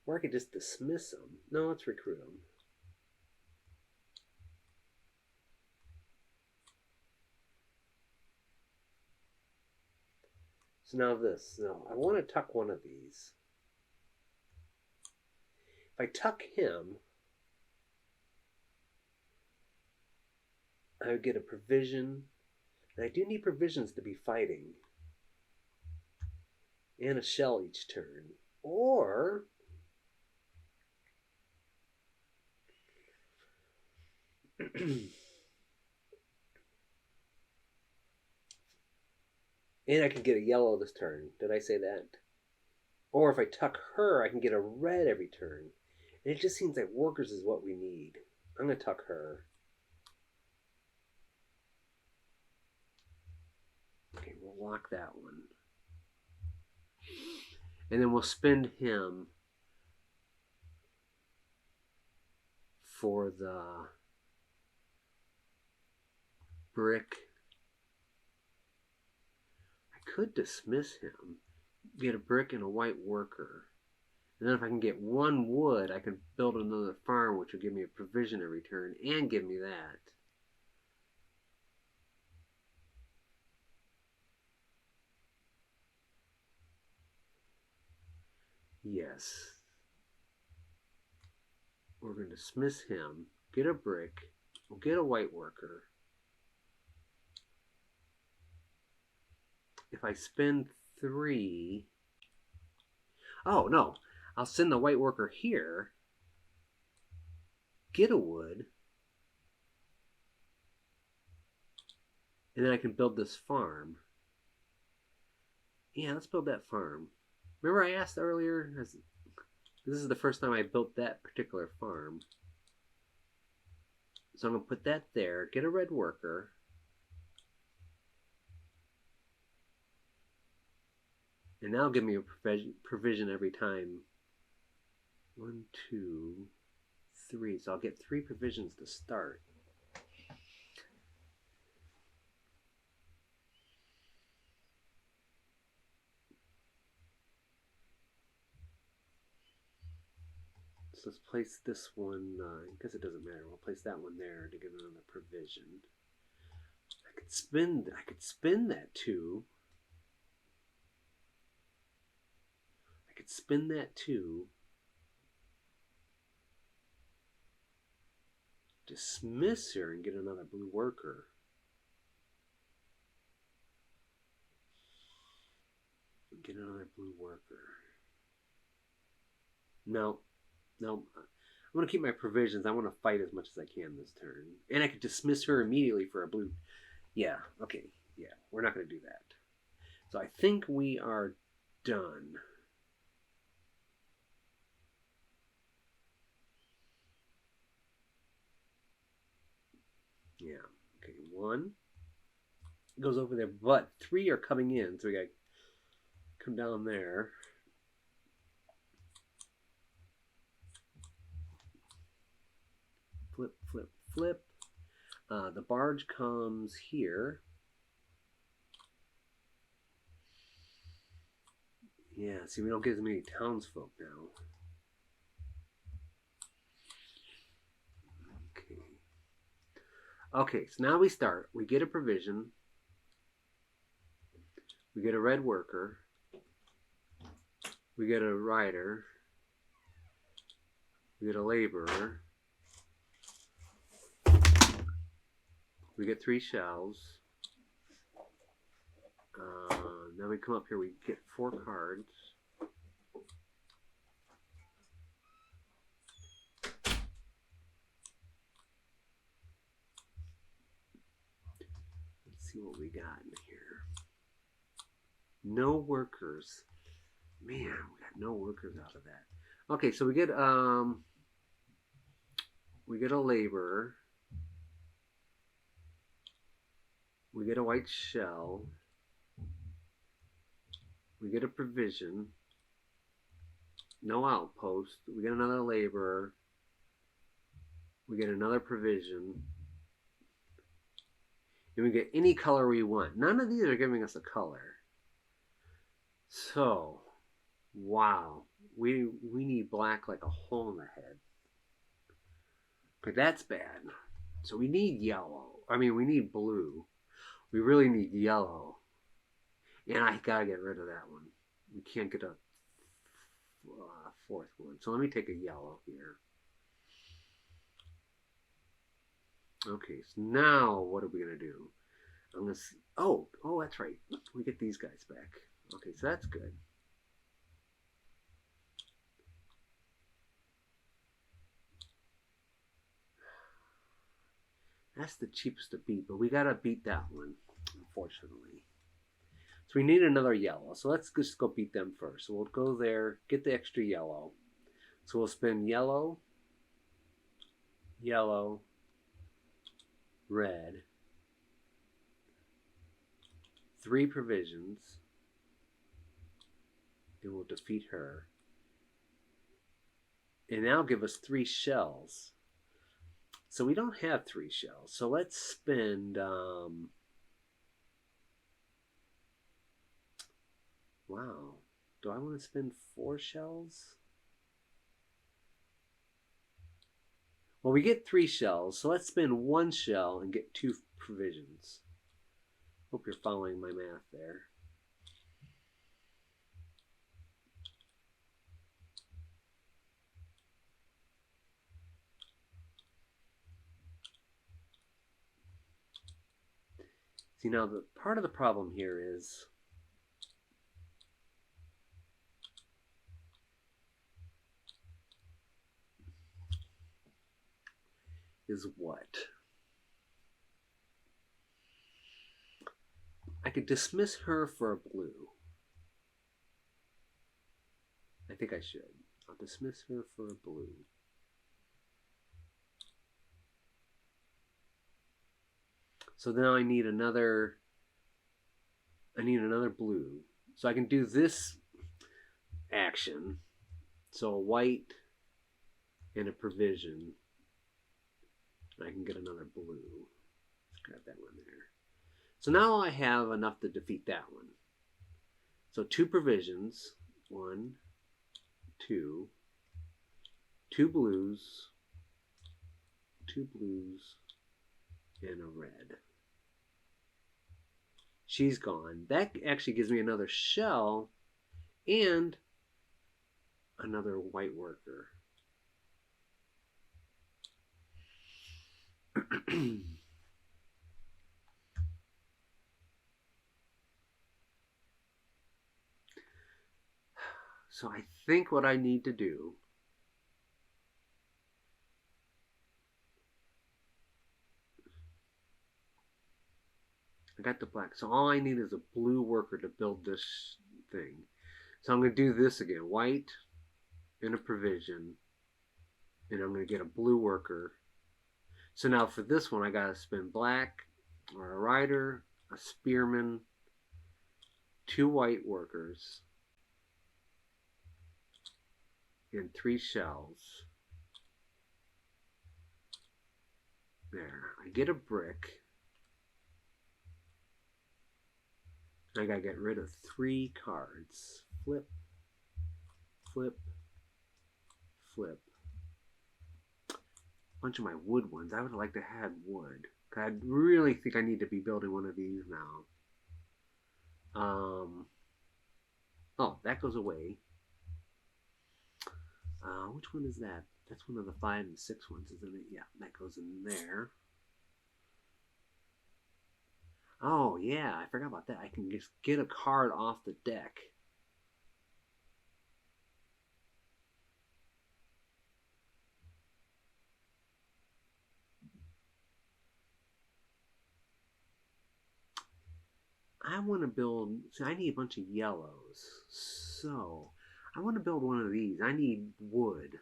Or I could just dismiss him. No, let's recruit him. So now this. No, I want to tuck one of these. If I tuck him, I would get a provision. And I do need provisions to be fighting. And a shell each turn. Or... and I can get a yellow this turn. Did I say that? Or if I tuck her, I can get a red every turn. And it just seems like workers is what we need. I'm going to tuck her. Okay, we'll lock that one. And then we'll spend him for the brick. I could dismiss him, get a brick and a white worker. And then if I can get one wood, I can build another farm, which will give me a provision every turn and give me that. Yes. We're going to dismiss him, get a brick, we'll get a white worker. If I spend 3... Oh, no. I'll send the white worker here, get a wood, and then I can build this farm. Yeah, let's build that farm. Remember I asked earlier, this is the first time I built that particular farm. So I'm going to put that there, get a red worker. And that'll give me a provision every time. 1, 2, 3. So I'll get 3 provisions to start. So let's place this one. I guess it doesn't matter. We'll place that one there to give it another provision. I could spin that 2. I could spin that 2. Dismiss her and get another blue worker. Get another blue worker. No. I'm going to keep my provisions. I want to fight as much as I can this turn. And I could dismiss her immediately for a blue. Yeah, okay. Yeah, we're not going to do that. So I think we are done. Yeah, okay. 1 goes over there, but 3 are coming in. So we got to come down there. Flip, flip, flip. The barge comes here. Yeah, see, we don't get as many townsfolk now. Okay, so now we start. We get a provision. We get a red worker. We get a rider. We get a laborer. We get 3 shells. Then we come up here, we get 4 cards. Let's see what we got in here. No workers. Man, we got no workers out of that. Okay, so we get a laborer. We get a white shell. We get a provision. No outpost. We get another laborer. We get another provision. And we get any color we want. None of these are giving us a color. So, wow. We need black like a hole in the head. But that's bad. So we need yellow. I mean, we need blue. We really need yellow. And I gotta get rid of that one. We can't get a 4th one. So let me take a yellow here. Okay, so now what are we gonna do? I'm gonna see. Oh, that's right. We get these guys back. Okay, so that's good. That's the cheapest to beat, but we gotta beat that one, unfortunately. So we need another yellow. So let's just go beat them first. So we'll go there, get the extra yellow. So we'll spend yellow, yellow, red, 3 provisions, and we'll defeat her. And that'll give us 3 shells. So we don't have 3 shells. So let's spend... wow. Do I want to spend 4 shells? Well, we get 3 shells, so let's spend 1 shell and get 2 provisions. Hope you're following my math there. See, now the part of the problem here is what? I could dismiss her for a blue. I think I should. I'll dismiss her for a blue. So now I need another blue. So I can do this action. So a white and a provision. I can get another blue. Let's grab that one there. So now I have enough to defeat that one. So 2 provisions. 1, 2. 2 blues. 2 blues. And a red. She's gone. That actually gives me another shell and another white worker. So I think what I need to do I got the black. So all I need is a blue worker to build this thing. So I'm going to do this again. White and a provision. And I'm going to get a blue worker. So now for this one, I got to spend black or a rider, a spearman, 2 white workers, and 3 shells. There. I get a brick. I gotta get rid of 3 cards. Flip, flip, flip. A bunch of my wood ones. I would like to have wood. I really think I need to be building one of these now. Oh, that goes away. Which one is that? That's one of the 5 and 6 ones, isn't it? Yeah, that goes in there. Oh, yeah, I forgot about that. I can just get a card off the deck. I want to build... See, I need a bunch of yellows. So, I want to build one of these. I need wood.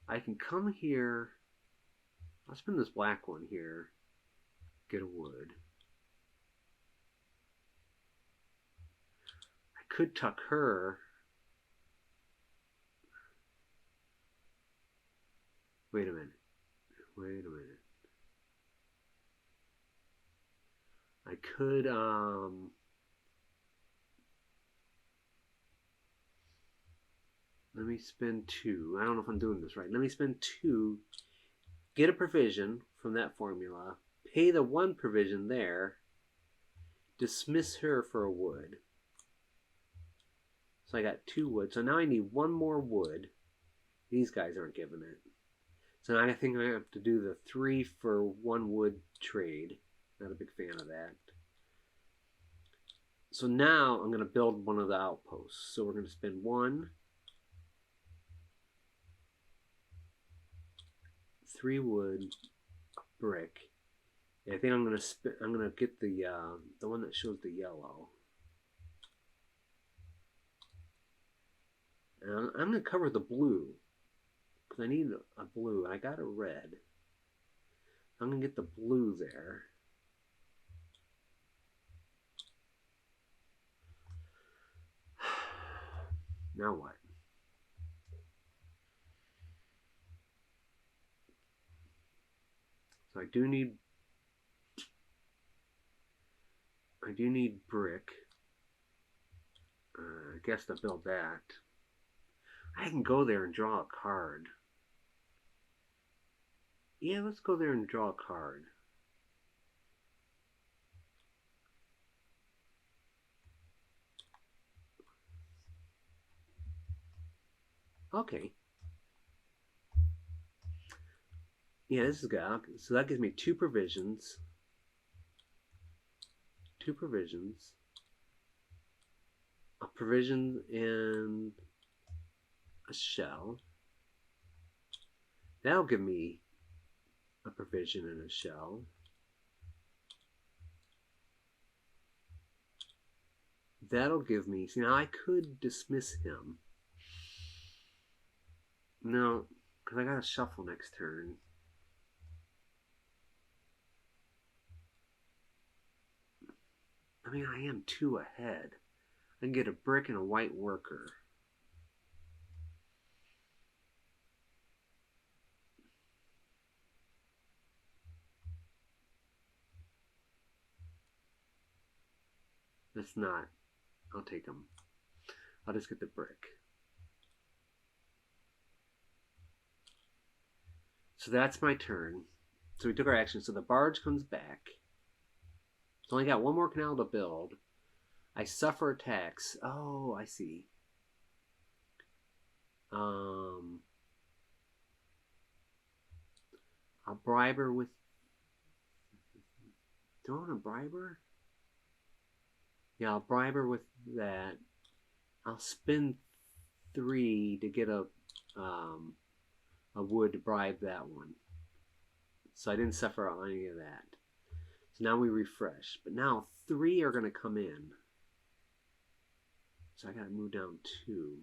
I can come here. I'll spin this black one here. Get a wood. I could tuck her. Wait a minute. Wait a minute. I could, let me spend 2. I don't know if I'm doing this right. Let me spend 2. Get a provision from that formula. Pay the 1 provision there. Dismiss her for a wood. So I got 2 wood. So now I need 1 more wood. These guys aren't giving it. So now I think I have to do the 3 for 1 wood trade. Not a big fan of that. So now I'm going to build one of the outposts. So we're going to spend 1, 3 wood, brick. And I think I'm going to get the one that shows the yellow. And I'm going to cover the blue because I need a blue. I got a red. I'm going to get the blue there. Now what? So I do need brick. I guess to build that. I can go there and draw a card. Yeah, let's go there and draw a card. Okay. Yeah, this is good. So that gives me 2 provisions. 2 provisions. A provision and a shell. That'll give me a provision and a shell. That'll give me... See, now I could dismiss him. No, because I got to shuffle next turn. I mean, I am 2 ahead. I can get a brick and a white worker. That's not... I'll take them. I'll just get the brick. So that's my turn. So we took our action. So the barge comes back. So I only got 1 more canal to build. I suffer attacks. Oh, I see. I'll bribe her with... Do I want to bribe her? Yeah, I'll bribe her with that. I'll spend 3 to get a wood to bribe that one. So I didn't suffer on any of that. So now we refresh. But now 3 are going to come in. So I got to move down 2.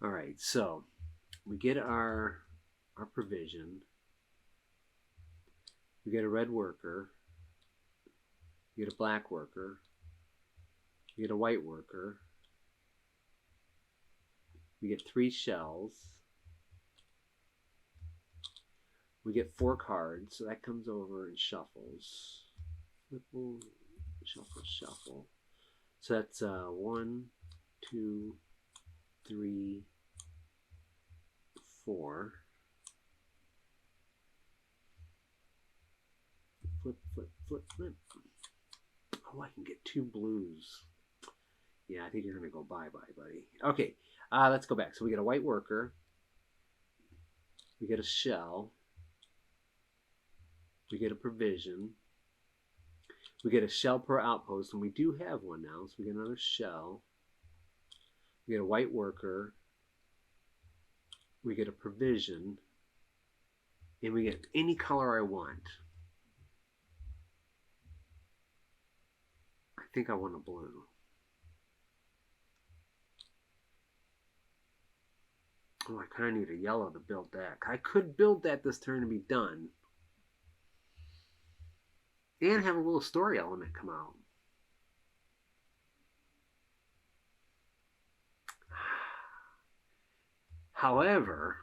All right, so we get our provision. We get a red worker. We get a black worker. We get a white worker. We get 3 shells. We get 4 cards, so that comes over and shuffles. Flipple, shuffle, shuffle. So that's 1, 2, 3, 4. Flip, flip, flip, flip. Oh, I can get 2 blues. Yeah, I think you're going to go bye-bye, buddy. Okay, let's go back. So we get a white worker. We get a shell. We get a provision. We get a shell per outpost, and we do have one now. So we get another shell. We get a white worker. We get a provision. And we get any color I want. I think I want a blue. Oh, I kind of need a yellow to build that. I could build that this turn and be done. And have a little story element come out. However,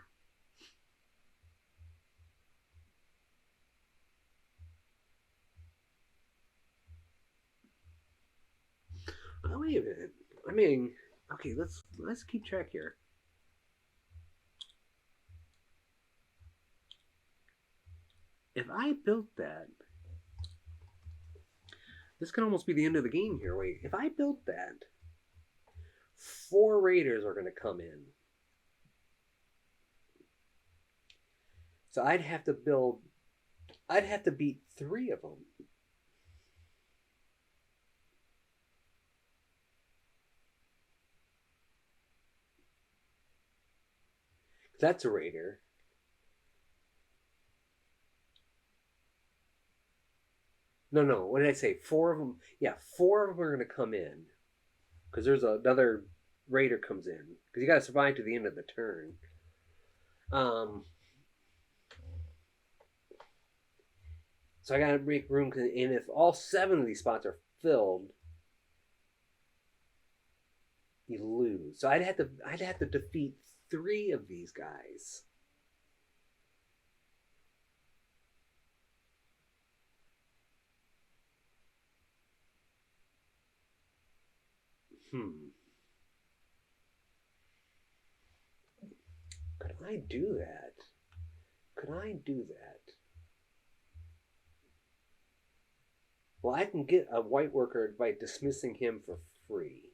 oh, wait a minute. I mean, okay, let's keep track here. If I built that, this could almost be the end of the game here. Wait, if I built that, 4 raiders are going to come in. So I'd have to beat 3 of them. That's a raider. No. What did I say? 4 of them. Yeah, 4 of them are going to come in. Because there's another raider comes in. Because you got to survive to the end of the turn. Um, so I gotta make room, and if all 7 of these spots are filled, you lose. So I'd have to defeat 3 of these guys. Hmm. Could I do that? Could I do that? Well, I can get a white worker by dismissing him for free.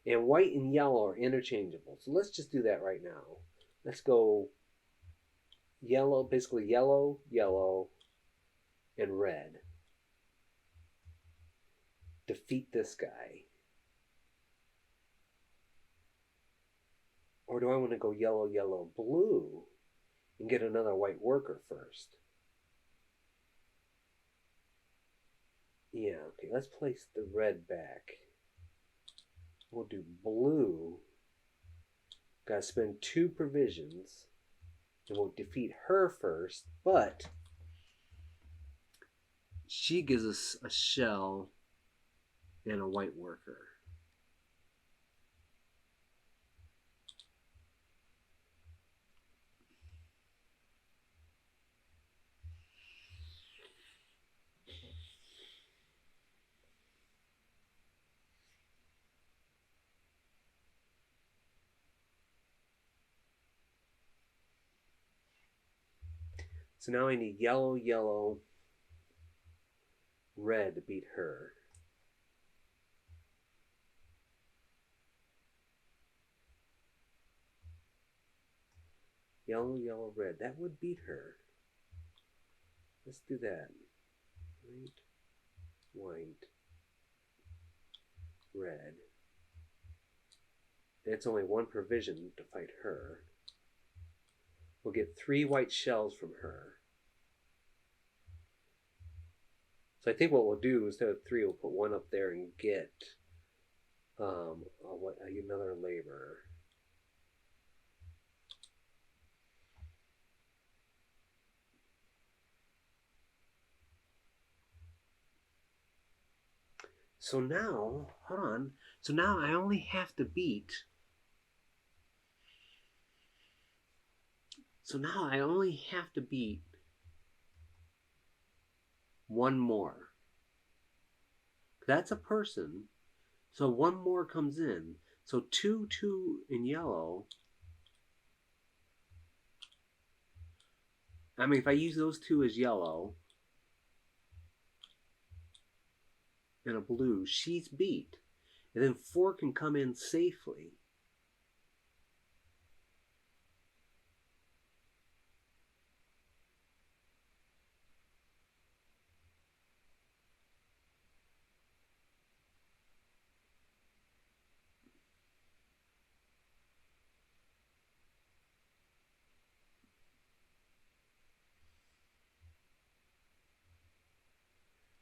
And white and yellow are interchangeable. So let's just do that right now. Let's go yellow, basically yellow, yellow, and red. Defeat this guy. Or do I want to go yellow, yellow, blue and get another white worker first? Yeah, okay, let's place the red back. We'll do blue. Gotta spend 2 provisions. And we'll defeat her first, but she gives us a shell and a white worker. So now I need yellow, yellow, red to beat her. Yellow, yellow, red. That would beat her. Let's do that. White, white, red. It's only 1 provision to fight her. We'll get 3 white shells from her. So I think what we'll do, instead of 3, we'll put 1 up there and get another laborer. So now, hold on. So now I only have to beat. So now I only have to beat 1 more. That's a person. So 1 more comes in. So 2, 2 in yellow. I mean, if I use those 2 as yellow and a blue, she's beat. And then 4 can come in safely.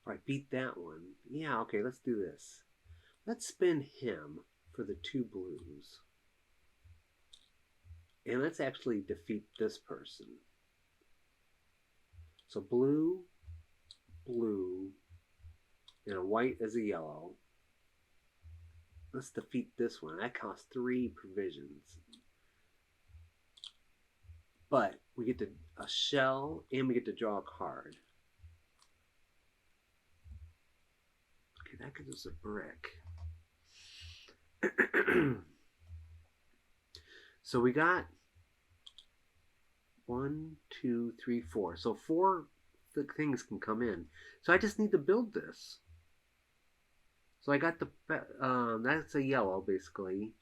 All right, beat that one. Yeah, okay, let's do this. Let's spin him for the 2 blues. And let's actually defeat this person. So blue, blue, and a white as a yellow. Let's defeat this one. That costs 3 provisions. But we get a shell and we get to draw a card. Okay, that gives us a brick. So we got 1, 2, 3, 4. So 4 things can come in. So I just need to build this. So I got that's a yellow basically.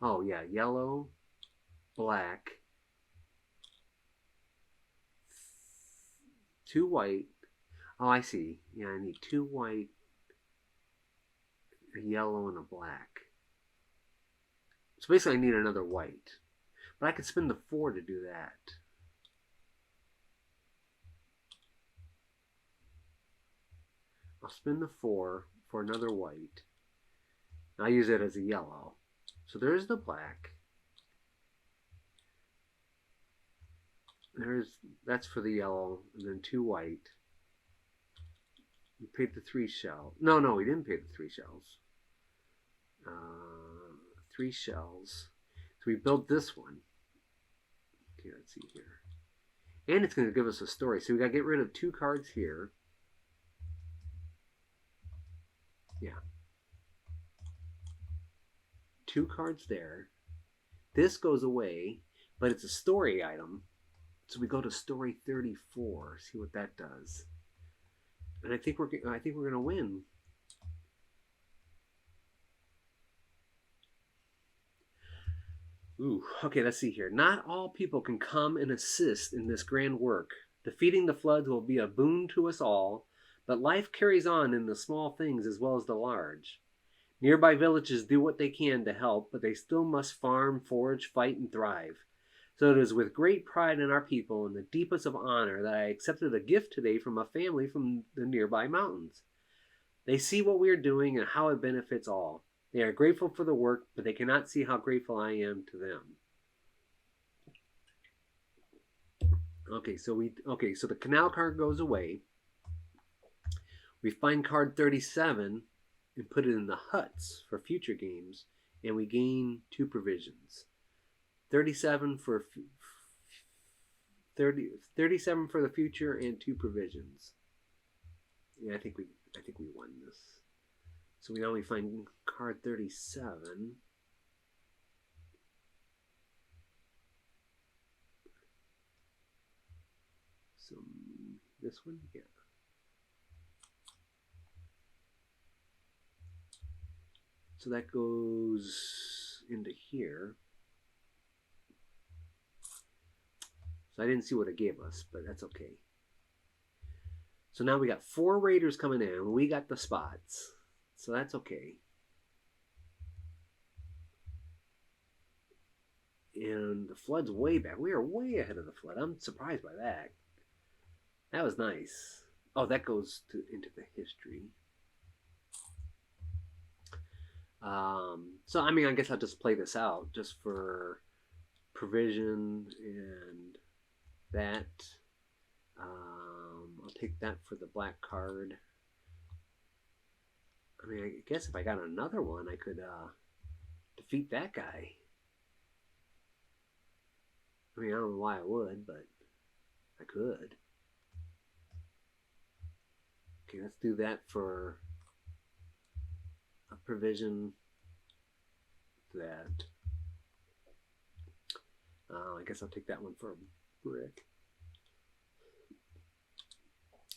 Oh yeah, yellow, black, 2 white. Oh, I see. Yeah, I need 2 white, a yellow, and a black. So basically I need another white. But I could spend the 4 to do that. I'll spend the 4 for another white. I'll use it as a yellow. So there's the black. That's for the yellow, and then 2 white. We paid the 3 shell. No, we didn't pay the 3 shells. 3 shells. So we built this one. Okay, let's see here. And it's going to give us a story. So we got to get rid of 2 cards here. Yeah. 2 cards there. This goes away, but it's a story item. So we go to story 34. See what that does. And I think we're going to win. Ooh, okay, let's see here. Not all people can come and assist in this grand work. Defeating the floods will be a boon to us all, but life carries on in the small things as well as the large. Nearby villages do what they can to help, but they still must farm, forage, fight, and thrive. So it is with great pride in our people and the deepest of honor that I accepted a gift today from a family from the nearby mountains. They see what we are doing and how it benefits all. They are grateful for the work, but they cannot see how grateful I am to them. Okay, so the canal card goes away. We find card 37 and put it in the huts for future games, and we gain 2 provisions. 37 for 37 for the future and 2 provisions. Yeah, I think we won this. So we only find card 37. So this one, yeah. So that goes into here. So I didn't see what it gave us, but that's okay. So now we got 4 raiders coming in. We got the spots. So that's okay. And the flood's way back. We are way ahead of the flood. I'm surprised by that. That was nice. Oh, that goes into the history. So, I mean, I guess I'll just play this out just for provision and that. I'll take that for the black card. I mean, I guess if I got another one, I could defeat that guy. I mean, I don't know why I would, but I could. Okay, let's do that for a provision that. I guess I'll take that one for a brick.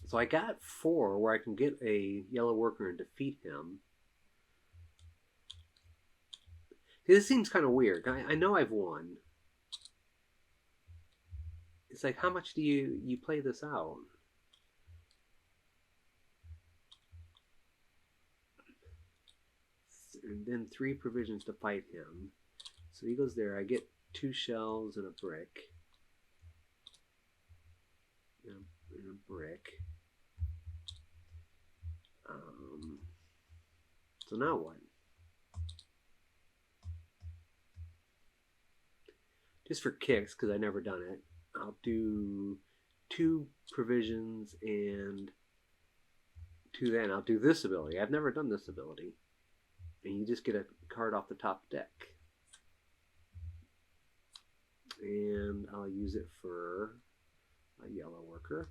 So I got 4 where I can get a yellow worker and defeat him. See, this seems kind of weird. I know I've won. It's like, how much do you play this out? And then 3 provisions to fight him. So he goes there. I get 2 shells and a brick. And a brick. So now what? Just for kicks, because I've never done it, I'll do 2 provisions and 2 then. I'll do this ability. I've never done this ability. And you just get a card off the top deck. And I'll use it for a yellow worker.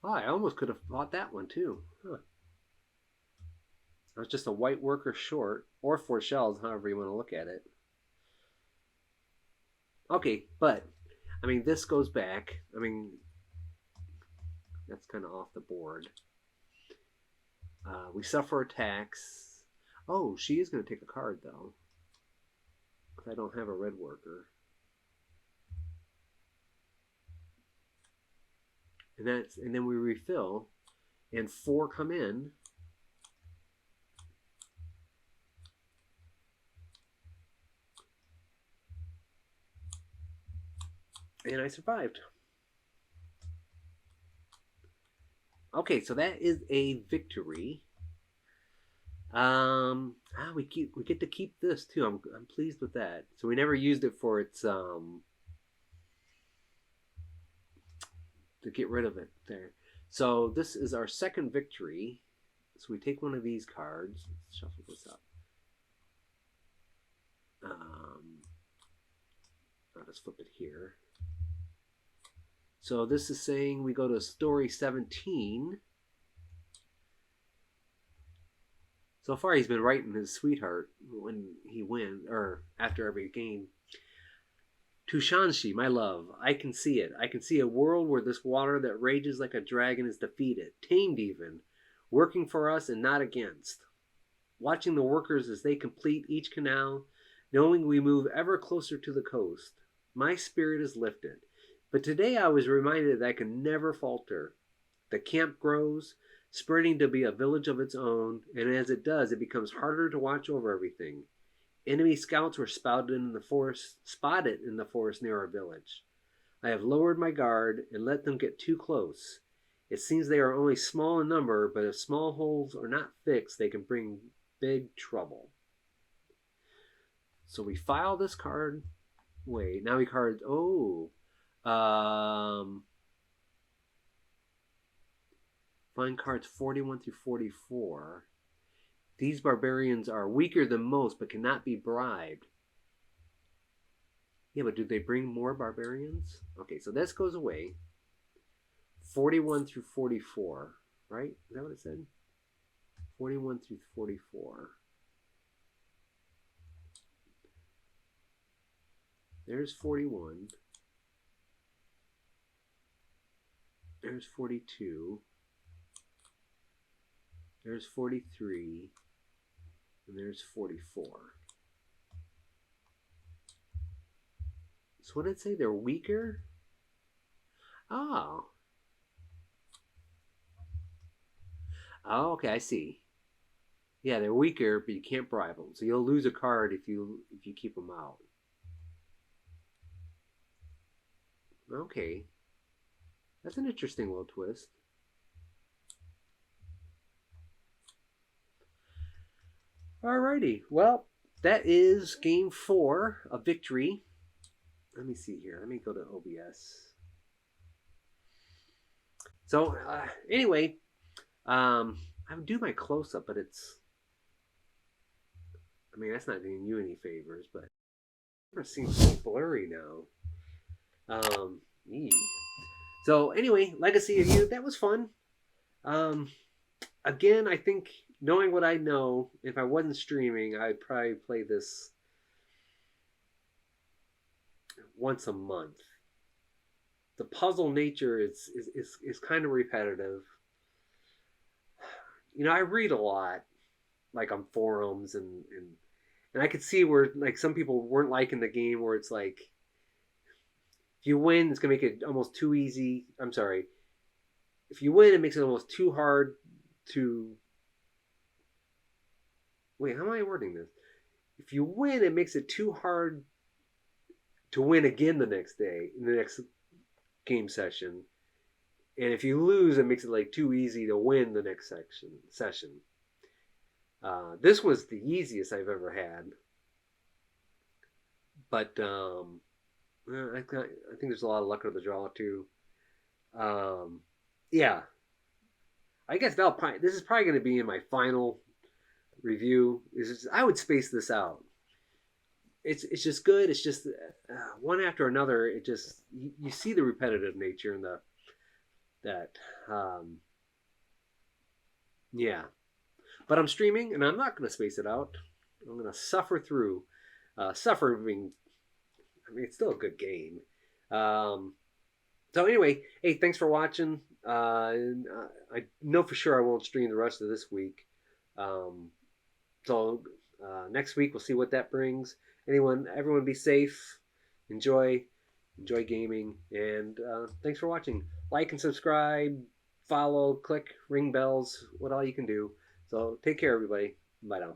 Oh, I almost could have bought that one too. Huh. I was just a white worker short, or 4 shells, however you want to look at it. Okay, but, I mean, this goes back. I mean, that's kind of off the board. We suffer attacks. Oh, she is going to take a card, though. Because I don't have a red worker. And then we refill, and 4 come in. And I survived. Okay, so that is a victory. We get to keep this too. I'm pleased with that. So we never used it for its to get rid of it there. So this is our second victory. So we take one of these cards. Let's shuffle this up. I'll just flip it here. So this is saying we go to story 17. So far, he's been writing his sweetheart when he wins, or after every game. To Shanshi, my love, I can see it. I can see a world where this water that rages like a dragon is defeated, tamed even, working for us and not against. Watching the workers as they complete each canal, knowing we move ever closer to the coast. My spirit is lifted. But today I was reminded that I can never falter. The camp grows, spreading to be a village of its own, and as it does, it becomes harder to watch over everything. Enemy scouts were spotted in the forest near our village. I have lowered my guard and let them get too close. It seems they are only small in number, but if small holes are not fixed, they can bring big trouble. So we file this card. Wait, now we card. Find cards 41 through 44. These barbarians are weaker than most, but cannot be bribed. Yeah, but do they bring more barbarians? Okay, so this goes away. 41 through 44, right? Is that what it said? 41 through 44. There's 41. There's 42. There's 43. And there's 44. So what did it say? They're weaker? Oh. Oh, okay, I see. Yeah, they're weaker, but you can't bribe them. So you'll lose a card if you keep them out. Okay. That's an interesting little twist. Alrighty. Well, that is game 4, a victory. Let me see here. Let me go to OBS. So, anyway, I would do my close-up, but it's... I mean, that's not doing you any favors, but... It seems so blurry now. So, anyway, Legacy of You, that was fun. Again, I think... Knowing what I know, if I wasn't streaming, I'd probably play this once a month. The puzzle nature is kind of repetitive. You know, I read a lot, like on forums, and I could see where like some people weren't liking the game, where it's like if you win, it's gonna make it almost too easy. I'm sorry, if you win, it makes it almost too hard to. Wait, how am I wording this? If you win, it makes it too hard to win again the next day, in the next game session. And if you lose, it makes it like too easy to win the next session. This was the easiest I've ever had. But I think there's a lot of luck of the draw too. Yeah. I guess this is probably going to be in my final review. I would space this out. It's just good. It's just one after another. It just you see the repetitive nature and yeah. But I'm streaming and I'm not going to space it out. I'm going to suffer through. Suffering. I mean, it's still a good game. So anyway, hey, thanks for watching. I know for sure I won't stream the rest of this week. So next week we'll see what that brings. Everyone be safe. Enjoy gaming, and thanks for watching. Like and subscribe, follow, click, ring bells, what all you can do. So take care, everybody. Bye now.